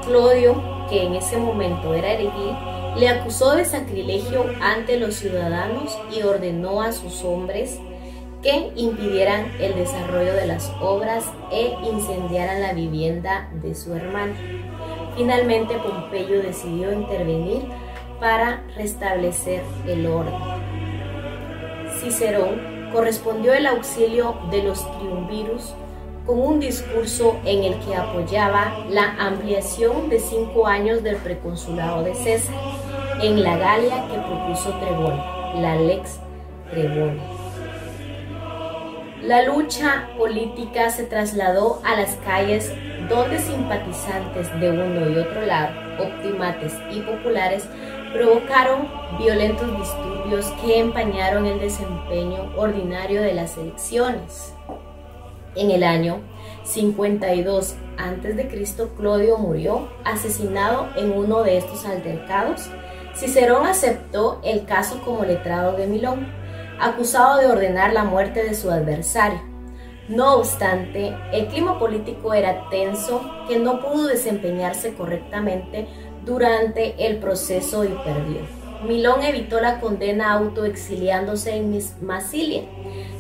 Clodio, que en ese momento era edil, le acusó de sacrilegio ante los ciudadanos y ordenó a sus hombres que impidieran el desarrollo de las obras e incendiaran la vivienda de su hermano. Finalmente, Pompeyo decidió intervenir para restablecer el orden. Cicerón correspondió el auxilio de los triunvirus con un discurso en el que apoyaba la ampliación de 5 años del preconsulado de César en la Galia que propuso Trebón, la Lex Trebona. La lucha política se trasladó a las calles, donde simpatizantes de uno y otro lado, optimates y populares, provocaron violentos disturbios que empañaron el desempeño ordinario de las elecciones. En el año 52 a.C., Clodio murió asesinado en uno de estos altercados. Cicerón aceptó el caso como letrado de Milón, acusado de ordenar la muerte de su adversario. No obstante, el clima político era tenso, que no pudo desempeñarse correctamente durante el proceso y perdió. Milón evitó la condena autoexiliándose en Massilia.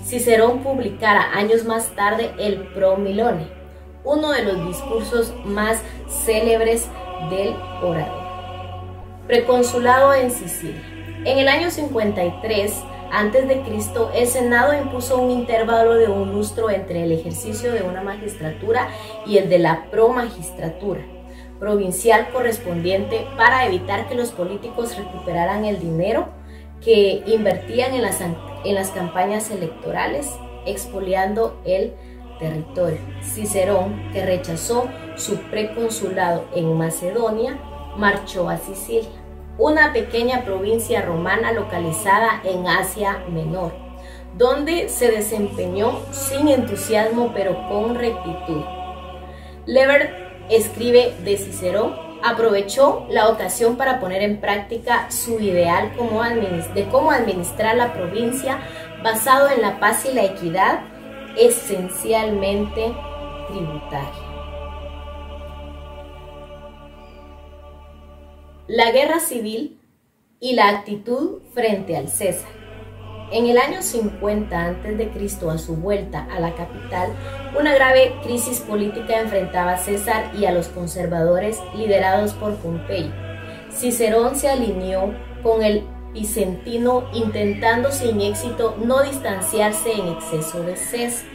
Cicerón publicara años más tarde el Pro Milone, uno de los discursos más célebres del orador. Preconsulado en Sicilia. En el año 53 antes de Cristo, el Senado impuso un intervalo de un lustro entre el ejercicio de una magistratura y el de la promagistratura provincial correspondiente, para evitar que los políticos recuperaran el dinero que invertían en las campañas electorales, expoliando el territorio. Cicerón, que rechazó su preconsulado en Macedonia, marchó a Sicilia, una pequeña provincia romana localizada en Asia Menor, donde se desempeñó sin entusiasmo pero con rectitud. Lebert escribe de Cicerón: aprovechó la ocasión para poner en práctica su ideal de cómo administrar la provincia basado en la paz y la equidad, esencialmente tributaria. La guerra civil y la actitud frente al César. En el año 50 a.C., a su vuelta a la capital, una grave crisis política enfrentaba a César y a los conservadores liderados por Pompeyo. Cicerón se alineó con el Vicentino, intentando sin éxito no distanciarse en exceso de César.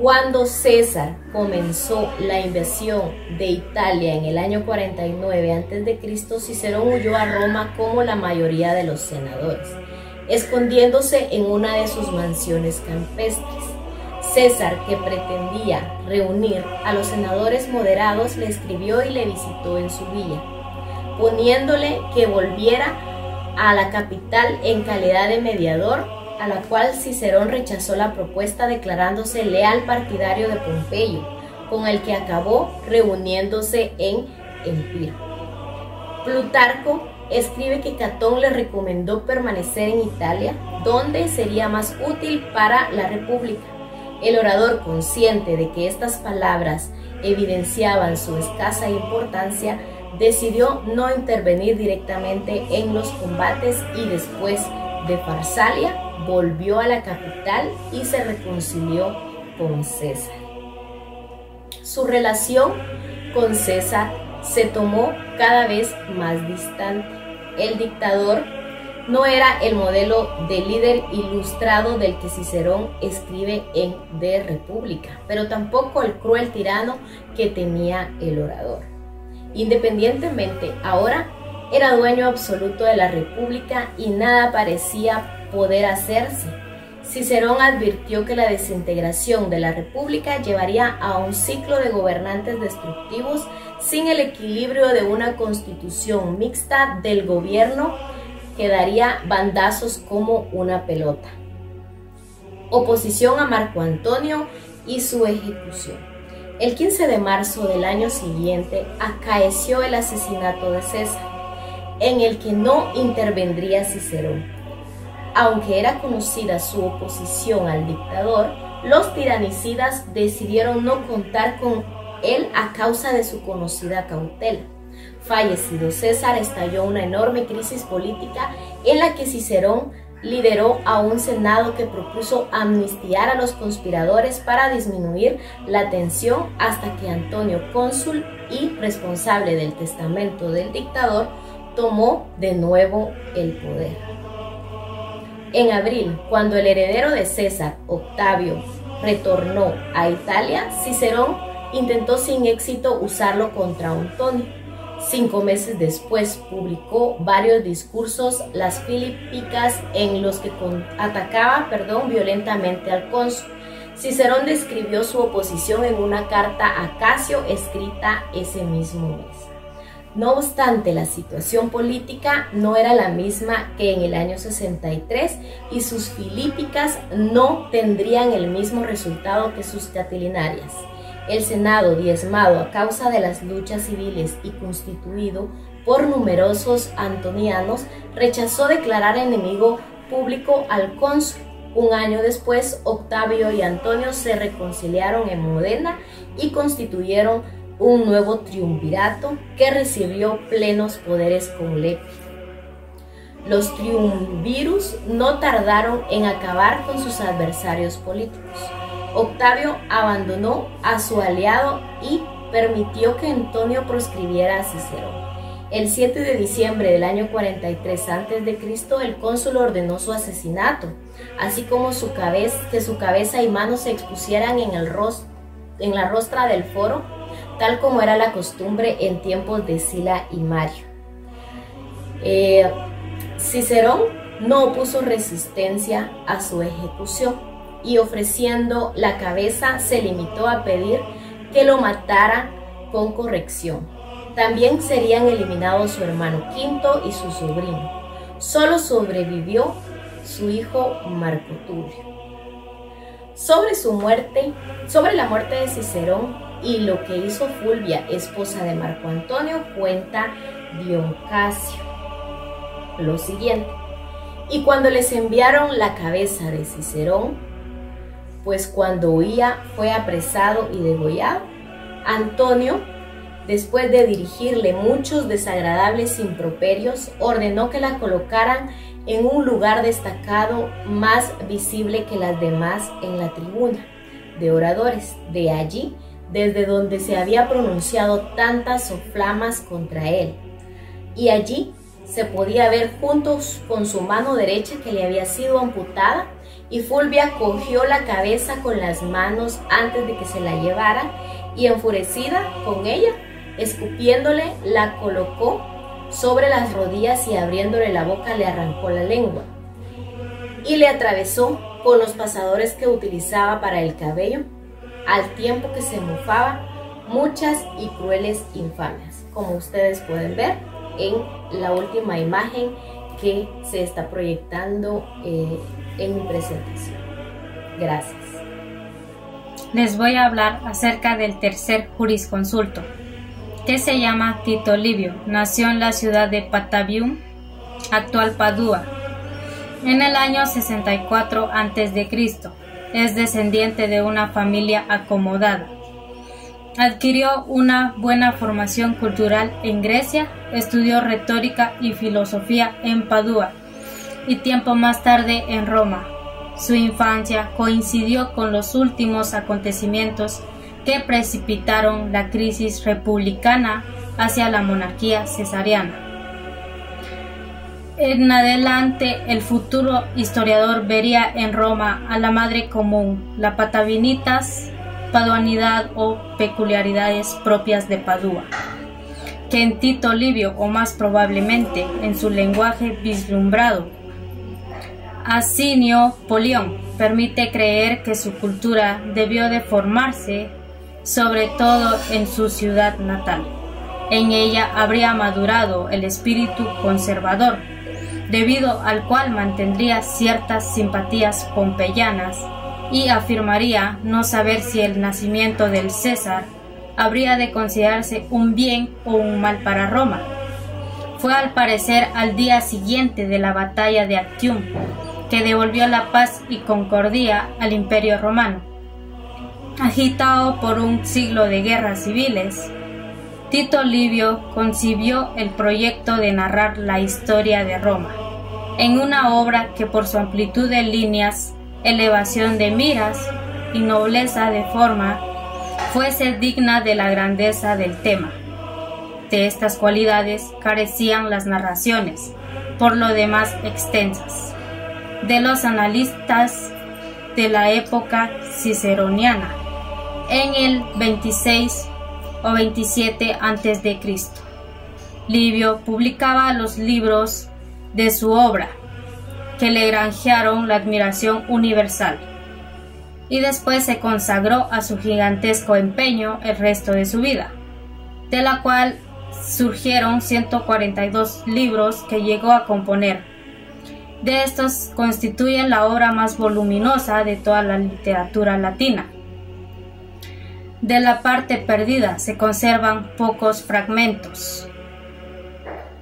Cuando César comenzó la invasión de Italia en el año 49 a.C., Cicerón huyó a Roma como la mayoría de los senadores, escondiéndose en una de sus mansiones campestres. César, que pretendía reunir a los senadores moderados, le escribió y le visitó en su villa, poniéndole que volviera a la capital en calidad de mediador, a la cual Cicerón rechazó la propuesta, declarándose leal partidario de Pompeyo, con el que acabó reuniéndose en Epiro. Plutarco escribe que Catón le recomendó permanecer en Italia, donde sería más útil para la República. El orador, consciente de que estas palabras evidenciaban su escasa importancia, decidió no intervenir directamente en los combates y después de Farsalia volvió a la capital y se reconcilió con César. Su relación con César se tomó cada vez más distante. El dictador no era el modelo de líder ilustrado del que Cicerón escribe en De República, pero tampoco el cruel tirano que temía el orador. Independientemente, ahora era dueño absoluto de la República y nada parecía poder hacerse. Cicerón advirtió que la desintegración de la República llevaría a un ciclo de gobernantes destructivos sin el equilibrio de una constitución mixta del gobierno que daría bandazos como una pelota. Oposición a Marco Antonio y su ejecución. El 15 de marzo del año siguiente acaeció el asesinato de César, en el que no intervendría Cicerón. Aunque era conocida su oposición al dictador, los tiranicidas decidieron no contar con él a causa de su conocida cautela. Fallecido César, estalló una enorme crisis política en la que Cicerón lideró a un senado que propuso amnistiar a los conspiradores para disminuir la tensión, hasta que Antonio, cónsul y responsable del testamento del dictador, tomó de nuevo el poder. En abril, cuando el heredero de César, Octavio, retornó a Italia, Cicerón intentó sin éxito usarlo contra Antonio. 5 meses después publicó varios discursos, las Filipicas, en los que atacaba violentamente al cónsul. Cicerón describió su oposición en una carta a Casio escrita ese mismo mes. No obstante, la situación política no era la misma que en el año 63 y sus Filipicas no tendrían el mismo resultado que sus Catilinarias. El Senado, diezmado a causa de las luchas civiles y constituido por numerosos antonianos, rechazó declarar enemigo público al cónsul. Un año después, Octavio y Antonio se reconciliaron en Modena y constituyeron un nuevo triunvirato que recibió plenos poderes con Lepi. Los triunvirus no tardaron en acabar con sus adversarios políticos. Octavio abandonó a su aliado y permitió que Antonio proscribiera a Cicerón. El 7 de diciembre del año 43 a.C., el cónsul ordenó su asesinato, así como que su cabeza y manos se expusieran en la rostra del foro, tal como era la costumbre en tiempos de Sila y Mario. Cicerón no opuso resistencia a su ejecución y, ofreciendo la cabeza, se limitó a pedir que lo matara con corrección. También serían eliminados su hermano Quinto y su sobrino. Solo sobrevivió su hijo Marco Tulio. Sobre la muerte de Cicerón y lo que hizo Fulvia, esposa de Marco Antonio, cuenta Dion Casio lo siguiente: y cuando les enviaron la cabeza de Cicerón, pues cuando huía fue apresado y degollado, Antonio, después de dirigirle muchos desagradables improperios, ordenó que la colocaran en un lugar destacado, más visible que las demás, en la tribuna de oradores. De allí, desde donde se había pronunciado tantas soflamas contra él, y allí se podía ver juntos con su mano derecha que le había sido amputada, y Fulvia cogió la cabeza con las manos antes de que se la llevara, y enfurecida con ella, escupiéndole, la colocó sobre las rodillas y abriéndole la boca le arrancó la lengua y le atravesó con los pasadores que utilizaba para el cabello, al tiempo que se mofaba muchas y crueles infamias, como ustedes pueden ver en la última imagen que se está proyectando en mi presentación. Gracias. Les voy a hablar acerca del tercer jurisconsulto, que se llama Tito Livio. Nació en la ciudad de Patavium, actual Padua, en el año 64 a.C. Es descendiente de una familia acomodada. Adquirió una buena formación cultural en Grecia, estudió retórica y filosofía en Padua y tiempo más tarde en Roma. Su infancia coincidió con los últimos acontecimientos que precipitaron la crisis republicana hacia la monarquía cesariana. En adelante, el futuro historiador vería en Roma a la madre común, la patavinitas, paduanidad o peculiaridades propias de Padua, que en Tito Livio, o más probablemente en su lenguaje vislumbrado, Asinio Polión, permite creer que su cultura debió de formarse sobre todo en su ciudad natal. En ella habría madurado el espíritu conservador, debido al cual mantendría ciertas simpatías pompeyanas y afirmaría no saber si el nacimiento del César habría de considerarse un bien o un mal para Roma. Fue al parecer al día siguiente de la batalla de Actium que devolvió la paz y concordia al Imperio Romano. Agitado por un siglo de guerras civiles, Tito Livio concibió el proyecto de narrar la historia de Roma, en una obra que por su amplitud de líneas, elevación de miras y nobleza de forma, fuese digna de la grandeza del tema. De estas cualidades carecían las narraciones, por lo demás extensas, de los analistas de la época ciceroniana, en el 26 o 27 a.C. Livio publicaba los libros de su obra, que le granjearon la admiración universal, y después se consagró a su gigantesco empeño el resto de su vida, de la cual surgieron 142 libros que llegó a componer. De estos constituyen la obra más voluminosa de toda la literatura latina. De la parte perdida se conservan pocos fragmentos,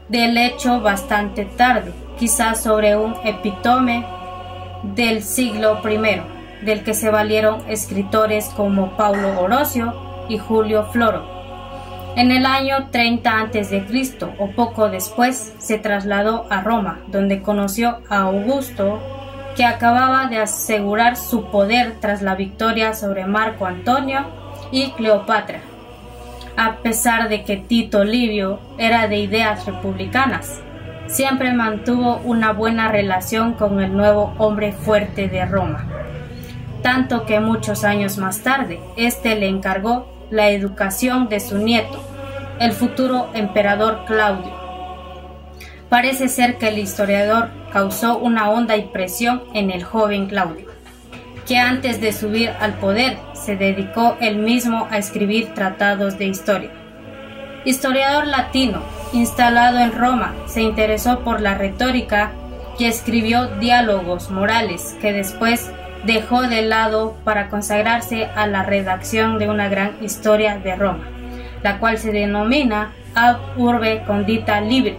del hecho bastante tarde, quizás sobre un epítome del siglo I, del que se valieron escritores como Paulo Orocio y Julio Floro. En el año 30 a.C. o poco después se trasladó a Roma, donde conoció a Augusto, que acababa de asegurar su poder tras la victoria sobre Marco Antonio y Cleopatra. A pesar de que Tito Livio era de ideas republicanas, siempre mantuvo una buena relación con el nuevo hombre fuerte de Roma, tanto que muchos años más tarde, este le encargó la educación de su nieto, el futuro emperador Claudio. Parece ser que el historiador causó una honda impresión en el joven Claudio, que antes de subir al poder se dedicó él mismo a escribir tratados de historia. Historiador latino, instalado en Roma, se interesó por la retórica y escribió diálogos morales que después dejó de lado para consagrarse a la redacción de una gran historia de Roma, la cual se denomina Ad Urbe Condita Libri,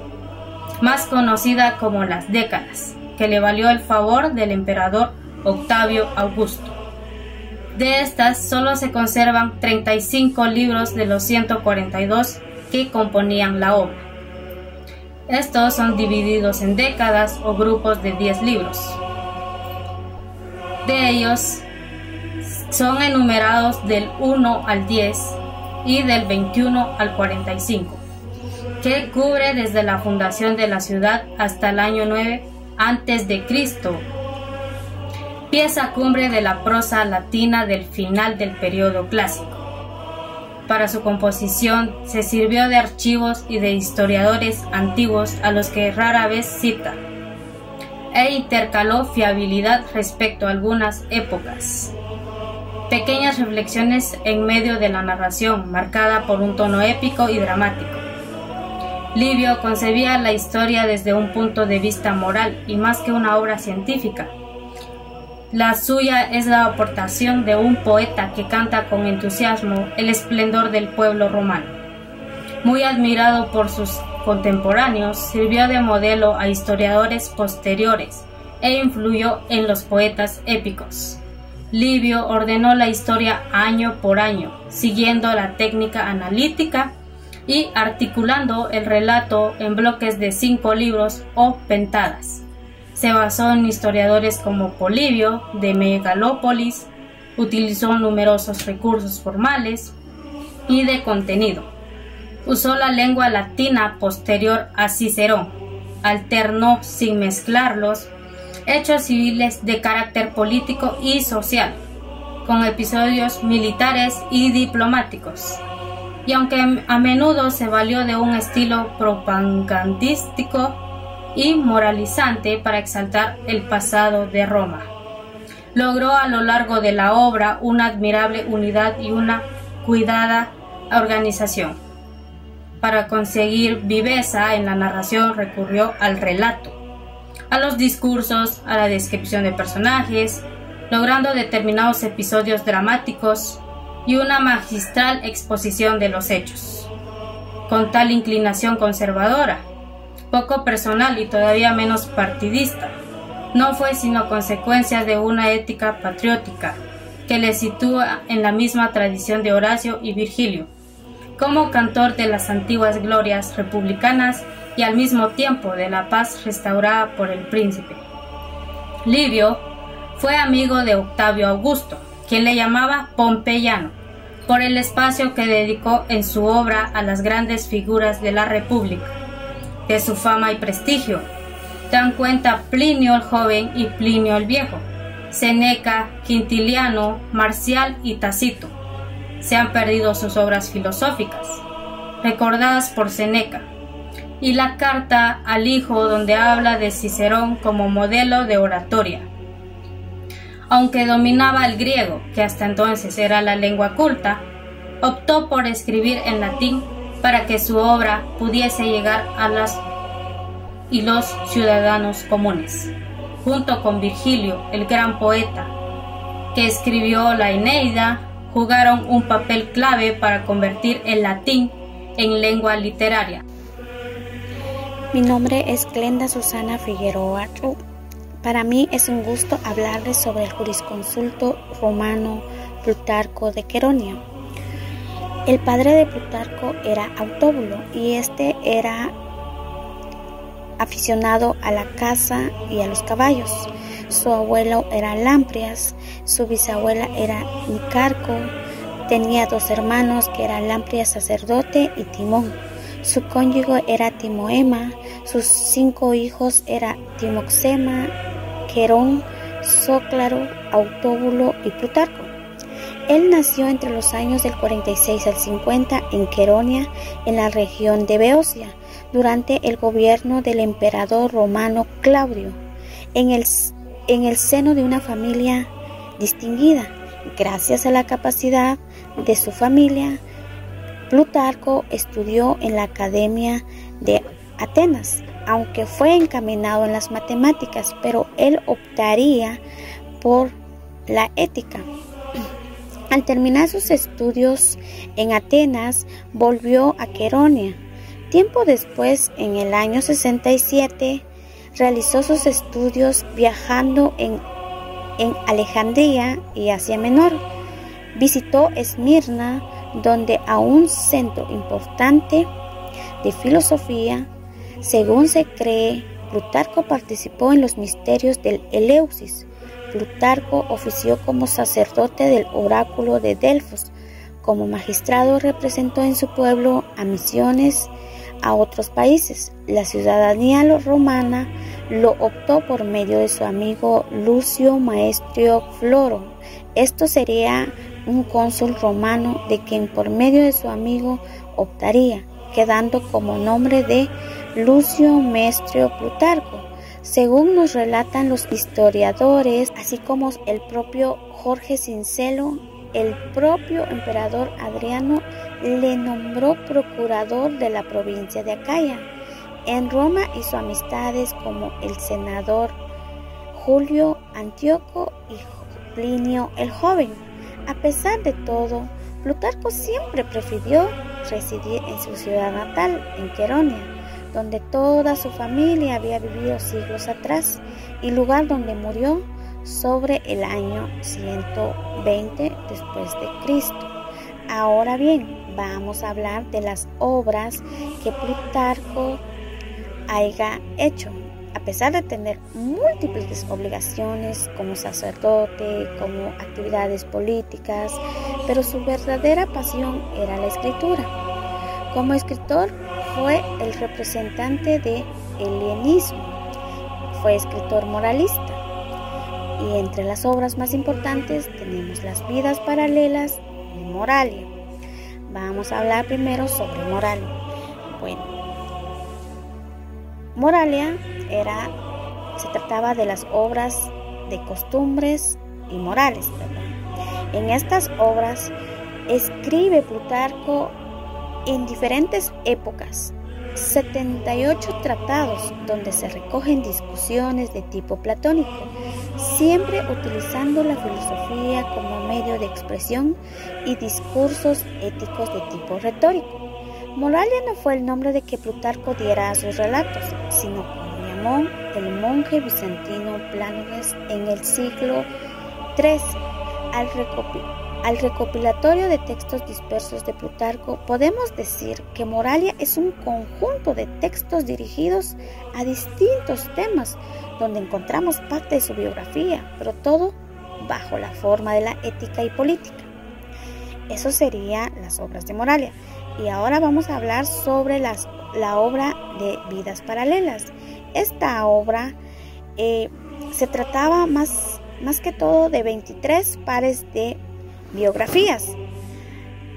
más conocida como las Décadas, que le valió el favor del emperador Octavio Augusto. De estas solo se conservan 35 libros de los 142 que componían la obra. Estos son divididos en décadas o grupos de 10 libros. De ellos son enumerados del 1 al 10 y del 21 al 45, que cubre desde la fundación de la ciudad hasta el año 9 a.C., pieza cumbre de la prosa latina del final del periodo clásico. Para su composición se sirvió de archivos y de historiadores antiguos a los que rara vez cita, e intercaló fiabilidad respecto a algunas épocas. Pequeñas reflexiones en medio de la narración, marcada por un tono épico y dramático. Livio concebía la historia desde un punto de vista moral y más que una obra científica. La suya es la aportación de un poeta que canta con entusiasmo el esplendor del pueblo romano. Muy admirado por sus contemporáneos, sirvió de modelo a historiadores posteriores e influyó en los poetas épicos. Livio ordenó la historia año por año, siguiendo la técnica analítica y articulando el relato en bloques de 5 libros o pentadas. Se basó en historiadores como Polibio de Megalópolis, utilizó numerosos recursos formales y de contenido. Usó la lengua latina posterior a Cicerón, alternó sin mezclarlos hechos civiles de carácter político y social, con episodios militares y diplomáticos, y aunque a menudo se valió de un estilo propagandístico y moralizante para exaltar el pasado de Roma, logró a lo largo de la obra una admirable unidad y una cuidada organización. Para conseguir viveza en la narración recurrió al relato, a los discursos, a la descripción de personajes, logrando determinados episodios dramáticos y una magistral exposición de los hechos. Con tal inclinación conservadora, poco personal y todavía menos partidista, no fue sino consecuencia de una ética patriótica que le sitúa en la misma tradición de Horacio y Virgilio, como cantor de las antiguas glorias republicanas y al mismo tiempo de la paz restaurada por el príncipe. Livio fue amigo de Octavio Augusto, quien le llamaba Pompeyano, por el espacio que dedicó en su obra a las grandes figuras de la República. De su fama y prestigio dan cuenta Plinio el Joven y Plinio el Viejo, Seneca, Quintiliano, Marcial y Tácito. Se han perdido sus obras filosóficas, recordadas por Seneca, y la carta al hijo donde habla de Cicerón como modelo de oratoria. Aunque dominaba el griego, que hasta entonces era la lengua culta, optó por escribir en latín para que su obra pudiese llegar a las y los ciudadanos comunes. Junto con Virgilio, el gran poeta, que escribió la Eneida, jugaron un papel clave para convertir el latín en lengua literaria. Mi nombre es Glenda Susana Figueroa. Para mí es un gusto hablarles sobre el jurisconsulto romano Plutarco de Queronea. El padre de Plutarco era Autóbulo y este era aficionado a la caza y a los caballos. Su abuelo era Lamprias, su bisabuela era Nicarco, Tenía 2 hermanos que eran Lampria sacerdote y Timón. Su cónyuge era Timoema. Sus 5 hijos eran Timoxena, Querón, Zóclaro, Autóbulo y Plutarco. Él nació entre los años del 46 al 50 en Queronia, en la región de Beocia, durante el gobierno del emperador romano Claudio, en el seno de una familia distinguida. Gracias a la capacidad de su familia, Plutarco estudió en la Academia de Atenas, aunque fue encaminado en las matemáticas, pero él optaría por la ética. Al terminar sus estudios en Atenas, volvió a Queronia. Tiempo después, en el año 67, realizó sus estudios viajando en Alejandría y Asia Menor. Visitó Esmirna, donde a un centro importante de filosofía. Según se cree, Plutarco participó en los misterios del Eleusis. Plutarco ofició como sacerdote del oráculo de Delfos. Como magistrado representó en su pueblo a misiones a otros países. La ciudadanía romana lo optó por medio de su amigo Lucio Maestrio Floro. Esto sería un cónsul romano de quien por medio de su amigo optaría, quedando como nombre de Lucio Maestrio Plutarco. Según nos relatan los historiadores, así como el propio Jorge Cincelo, el propio emperador Adriano le nombró procurador de la provincia de Acaya. En Roma hizo amistades como el senador Julio Antíoco y Plinio el Joven. A pesar de todo, Plutarco siempre prefirió residir en su ciudad natal, en Queronia, donde toda su familia había vivido siglos atrás, y lugar donde murió sobre el año 120 después de Cristo. Ahora bien, vamos a hablar de las obras que Plutarco haya hecho. A pesar de tener múltiples obligaciones como sacerdote, como actividades políticas, pero su verdadera pasión era la escritura. Como escritor fue el representante del helenismo, fue escritor moralista, y entre las obras más importantes tenemos las Vidas Paralelas y Moralia. Vamos a hablar primero sobre Moralia. Bueno, Moralia se trataba de las obras de costumbres y morales, ¿verdad? En estas obras escribe Plutarco en diferentes épocas 78 tratados donde se recogen discusiones de tipo platónico, siempre utilizando la filosofía como medio de expresión y discursos éticos de tipo retórico. Moralia no fue el nombre de que Plutarco diera a sus relatos, sino como llamó el monje bizantino Planones en el siglo XIII. Al recopilatorio de textos dispersos de Plutarco, podemos decir que Moralia es un conjunto de textos dirigidos a distintos temas, donde encontramos parte de su biografía, pero todo bajo la forma de la ética y política. Eso serían las obras de Moralia. Y ahora vamos a hablar sobre la obra de Vidas Paralelas. Esta obra se trataba más que todo de 23 pares de biografías,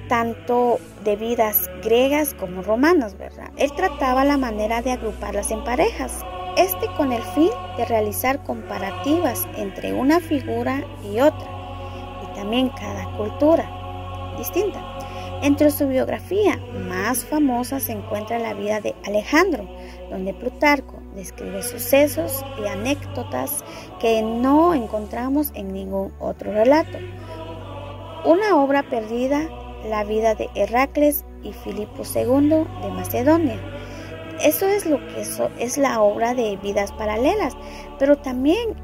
tanto de vidas griegas como romanas, ¿verdad? Él trataba la manera de agruparlas en parejas, con el fin de realizar comparativas entre una figura y otra, y también cada cultura distinta. Entre su biografía más famosa se encuentra la vida de Alejandro, donde Plutarco describe sucesos y anécdotas que no encontramos en ningún otro relato. Una obra perdida, la vida de Heracles y Filipo II de Macedonia. Eso es lo que es la obra de Vidas Paralelas, pero también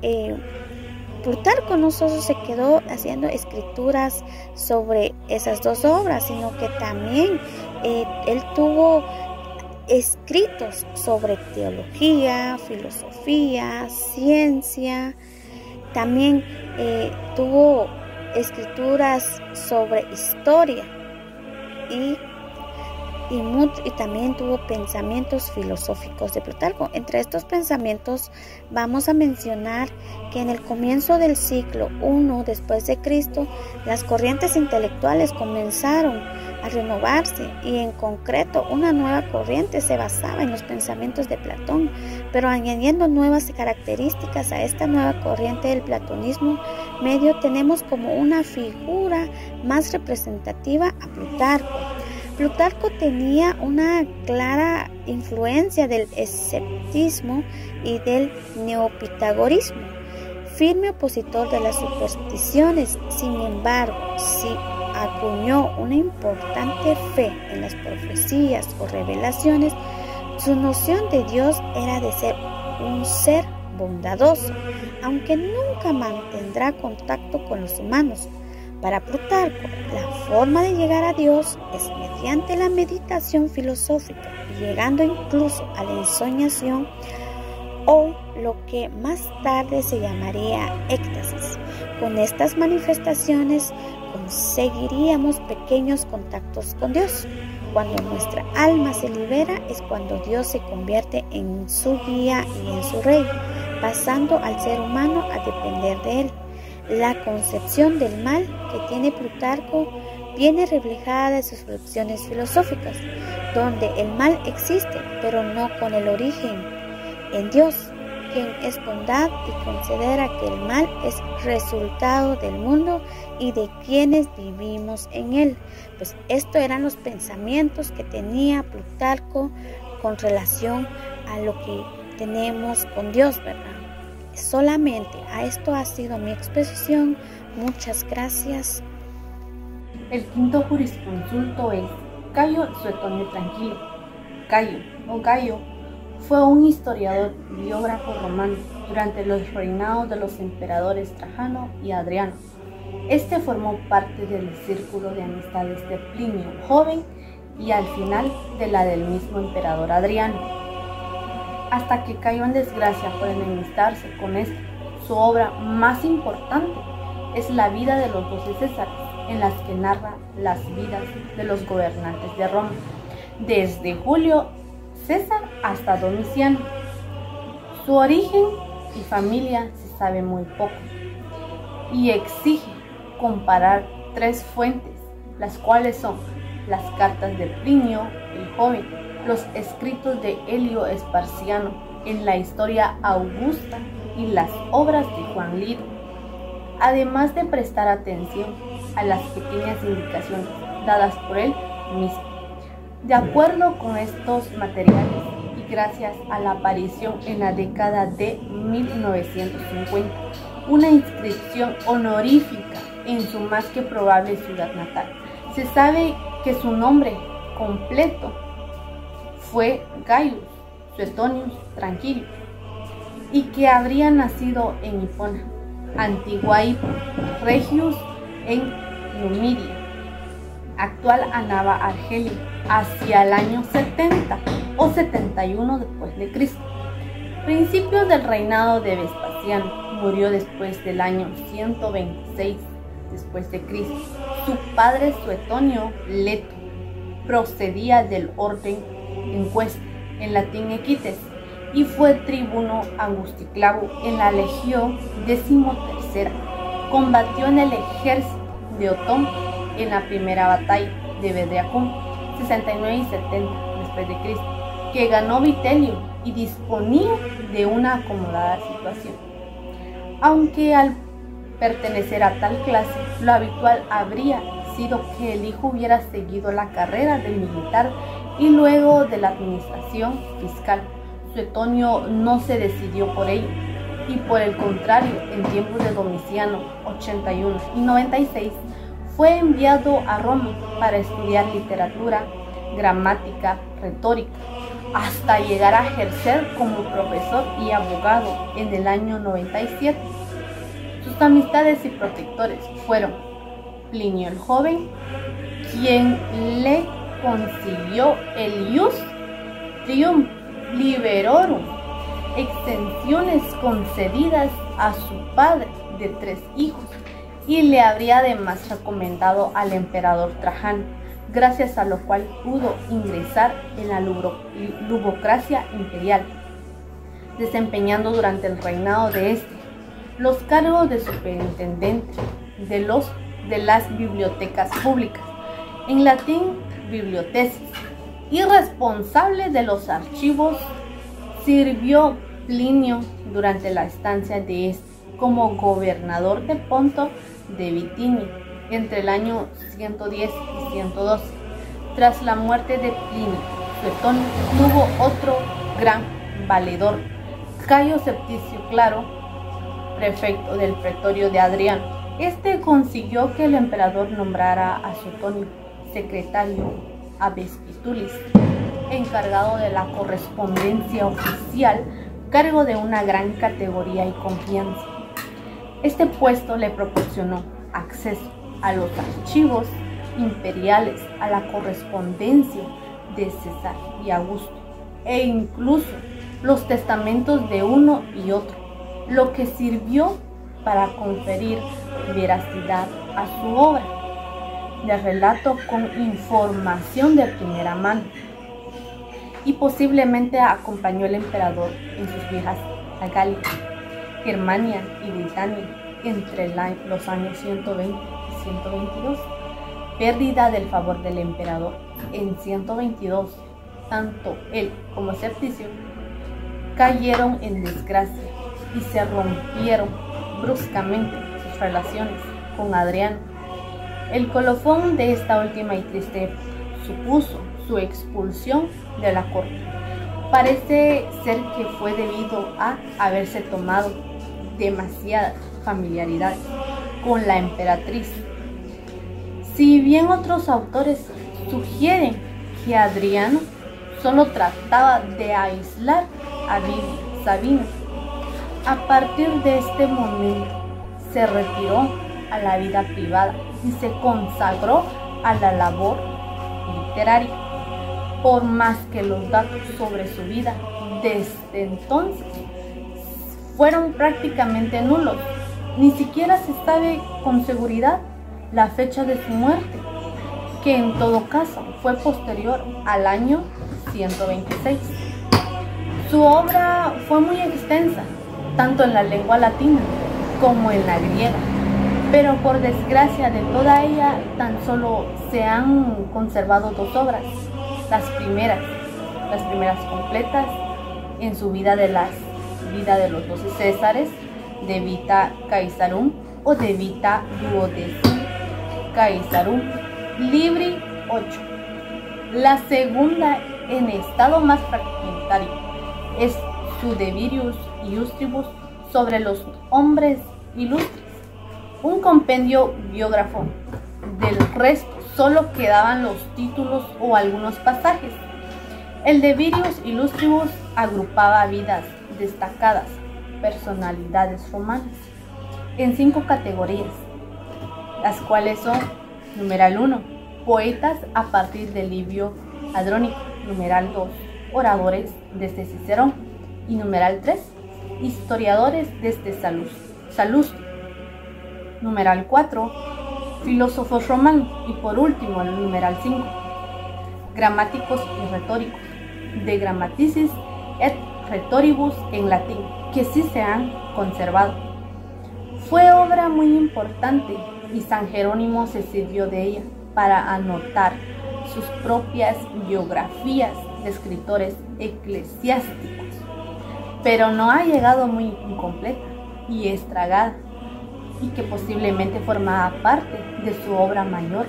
Plutarco no solo se quedó haciendo escrituras sobre esas dos obras, sino que también él tuvo escritos sobre teología, filosofía, ciencia. También tuvo escrituras sobre historia y también tuvo pensamientos filosóficos de Plutarco. Entre estos pensamientos vamos a mencionar que en el comienzo del siglo I después de Cristo, las corrientes intelectuales comenzaron a renovarse y en concreto una nueva corriente se basaba en los pensamientos de Platón, pero añadiendo nuevas características a esta nueva corriente del platonismo medio tenemos como una figura más representativa a Plutarco. Plutarco tenía una clara influencia del escepticismo y del neopitagorismo, firme opositor de las supersticiones. Sin embargo, sí acuñó una importante fe en las profecías o revelaciones. Su noción de Dios era de ser un ser bondadoso, aunque nunca mantendrá contacto con los humanos. Para Plutarco, la forma de llegar a Dios es mediante la meditación filosófica, llegando incluso a la ensoñación o lo que más tarde se llamaría éxtasis. Con estas manifestaciones conseguiríamos pequeños contactos con Dios. Cuando nuestra alma se libera es cuando Dios se convierte en su guía y en su rey, pasando al ser humano a depender de él. La concepción del mal que tiene Plutarco viene reflejada de sus reflexiones filosóficas, donde el mal existe, pero no con el origen en Dios, quien es bondad y considera que el mal es resultado del mundo y de quienes vivimos en él. Pues estos eran los pensamientos que tenía Plutarco con relación a lo que tenemos con Dios, ¿verdad? Solamente a esto ha sido mi exposición. Muchas gracias. El quinto jurisconsulto es Cayo Suetonio Tranquilo. Cayo o Gayo fue un historiador y biógrafo romano durante los reinados de los emperadores Trajano y Adriano. Este formó parte del círculo de amistades de Plinio el Joven y al final de la del mismo emperador Adriano, hasta que cayó en desgracia por enemistarse con este. Su obra más importante es La vida de los 12 Césares, en las que narra las vidas de los gobernantes de Roma, desde Julio César hasta Domiciano. Su origen y familia se sabe muy poco y exige comparar 3 fuentes, las cuales son las cartas de Plinio el Joven, los escritos de Helio Esparciano en la Historia Augusta y las obras de Juan Lido, además de prestar atención a las pequeñas indicaciones dadas por él mismo. De acuerdo con estos materiales y gracias a la aparición en la década de 1950, una inscripción honorífica en su más que probable ciudad natal, se sabe que su nombre completo fue Gaius Suetonius Tranquilo y que habría nacido en Hipona, antigua Hippo, Regius en Numidia, actual Annaba Argelia, hacia el año 70 o 71 después de Cristo. Principios del reinado de Vespasiano, murió después del año 126 después de Cristo. Su padre Suetonio Leto procedía del orden Encuesta, en latín Equites, y fue tribuno Angusticlavo en la legión 13ª. Combatió en el ejército de Otón en la primera batalla de Bedriacum, 69 y 70 después de Cristo, que ganó Vitelio y disponía de una acomodada situación. Aunque al pertenecer a tal clase, lo habitual habría sido que el hijo hubiera seguido la carrera del militar y luego de la administración fiscal. Suetonio no se decidió por ello y por el contrario, en tiempos de Domiciano 81 y 96, fue enviado a Roma para estudiar literatura, gramática, retórica, hasta llegar a ejercer como profesor y abogado en el año 97. Sus amistades y protectores fueron Plinio el Joven, quien le consiguió el Ius Trium Liberorum, exenciones concedidas a su padre de 3 hijos, y le habría además recomendado al emperador Trajano, gracias a lo cual pudo ingresar en la lubocracia imperial, desempeñando durante el reinado de este los cargos de superintendente de las bibliotecas públicas, en latín bibliotesis, y responsable de los archivos. Sirvió Plinio durante la estancia de este como gobernador de Ponto de Bitinia entre el año 110 y 112. Tras la muerte de Plinio, Suetonio tuvo otro gran valedor, Cayo Septicio Claro, prefecto del pretorio de Adriano. Este consiguió que el emperador nombrara a Suetonio secretario a Vespitulis, encargado de la correspondencia oficial, cargo de una gran categoría y confianza. Este puesto le proporcionó acceso a los archivos imperiales, a la correspondencia de César y Augusto, e incluso los testamentos de uno y otro, lo que sirvió para conferir veracidad a su obra de relato con información de primera mano, y posiblemente acompañó al emperador en sus viajes a Galia, Germania y Britania entre los años 120 y 122. Pérdida del favor del emperador. En 122, tanto él como Septicio cayeron en desgracia y se rompieron bruscamente sus relaciones con Adriano. El colofón de esta última y triste época supuso su expulsión de la corte. Parece ser que fue debido a haberse tomado demasiadas familiaridades con la emperatriz. Si bien otros autores sugieren que Adriano solo trataba de aislar a Sabina, a partir de este momento se retiró a la vida privada y se consagró a la labor literaria. Por más que los datos sobre su vida desde entonces fueron prácticamente nulos, ni siquiera se sabe con seguridad la fecha de su muerte, que en todo caso fue posterior al año 126. Su obra fue muy extensa, tanto en la lengua latina como en la griega, pero por desgracia de toda ella tan solo se han conservado dos obras, las primeras completas en su vida de los 12 Césares, de Vita Caesarum o de Vita Duodecim Caesarum, Libri 8. La segunda, en estado más fragmentario, es su De Virius Illustribus sobre los hombres ilustres, un compendio biógrafo. Del resto solo quedaban los títulos o algunos pasajes. El De Virius Illustribus agrupaba vidas destacadas, personalidades romanas, en 5 categorías, las cuales son: numeral 1, poetas a partir de Livio Andrónico; numeral 2, oradores desde Cicerón; y numeral 3, historiadores desde Salustio; numeral 4, filósofos romanos; y por último, el numeral 5, gramáticos y retóricos, de Grammaticis et Rhetoribus en latín, que sí se han conservado. Fue obra muy importante y San Jerónimo se sirvió de ella para anotar sus propias biografías de escritores eclesiásticos, pero no ha llegado muy incompleta y estragada, y que posiblemente formaba parte de su obra mayor,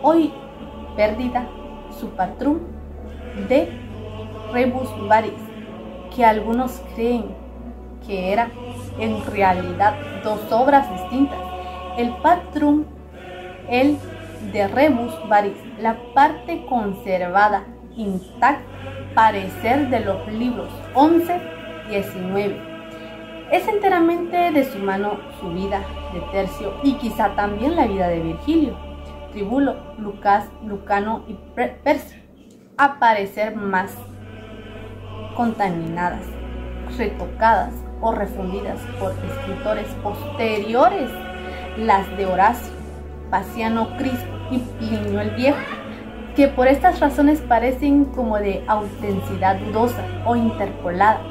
hoy perdida, su Patrum de Rebus Varis, que algunos creen que eran en realidad dos obras distintas. El Patrum, el de Rebus Varis, la parte conservada intacta, parecer de los libros 11, 19. Es enteramente de su mano su vida de Tercio y quizá también la vida de Virgilio, Tribulo, Lucas, Lucano y Persio, a parecer más contaminadas, retocadas o refundidas por escritores posteriores. las de Horacio, Paciano Crispo y Plinio el Viejo, que por estas razones parecen como de autenticidad dudosa o interpolada.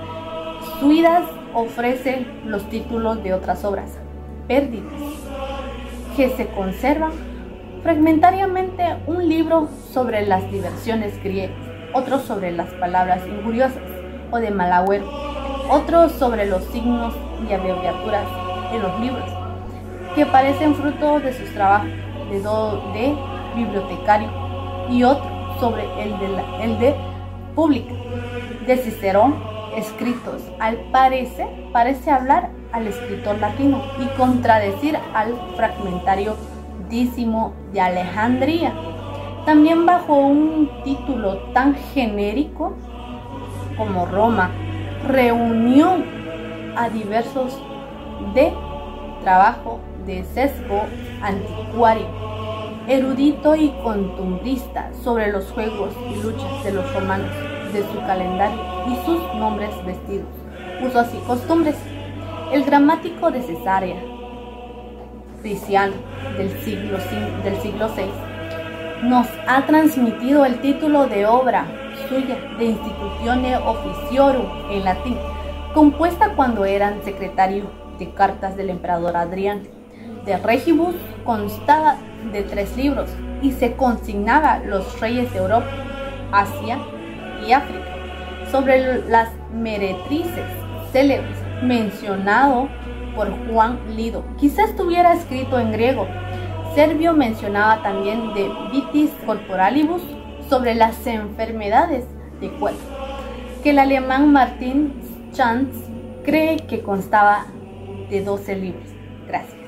Suidas ofrece los títulos de otras obras perdidas, que se conservan fragmentariamente: un libro sobre las diversiones griegas, otro sobre las palabras injuriosas o de mal agüero, otro sobre los signos y abreviaturas en los libros, que parecen fruto de sus trabajos de bibliotecario, y otro sobre el de Pública de Cicerón, escritos al parece hablar al escritor latino y contradecir al fragmentario Dísimo de Alejandría, también bajo un título tan genérico como Roma, reunión a diversos de trabajo de sesgo anticuario, erudito y costumbrista sobre los juegos y luchas de los romanos, de su calendario y sus nombres vestidos, usos y costumbres. El gramático de Cesarea, Crisiano, del siglo VI, nos ha transmitido el título de obra suya de Institutione Officiorum en latín, compuesta cuando eran secretario de cartas del emperador Adriano. De Regibus constaba de 3 libros y se consignaba los reyes de Europa, Asia y África. Sobre las meretrices célebres, mencionado por Juan Lido, quizás estuviera escrito en griego. Servio mencionaba también de vitis corporalibus, sobre las enfermedades de cuerpo, que el alemán Martin Schantz cree que constaba de 12 libros. Gracias.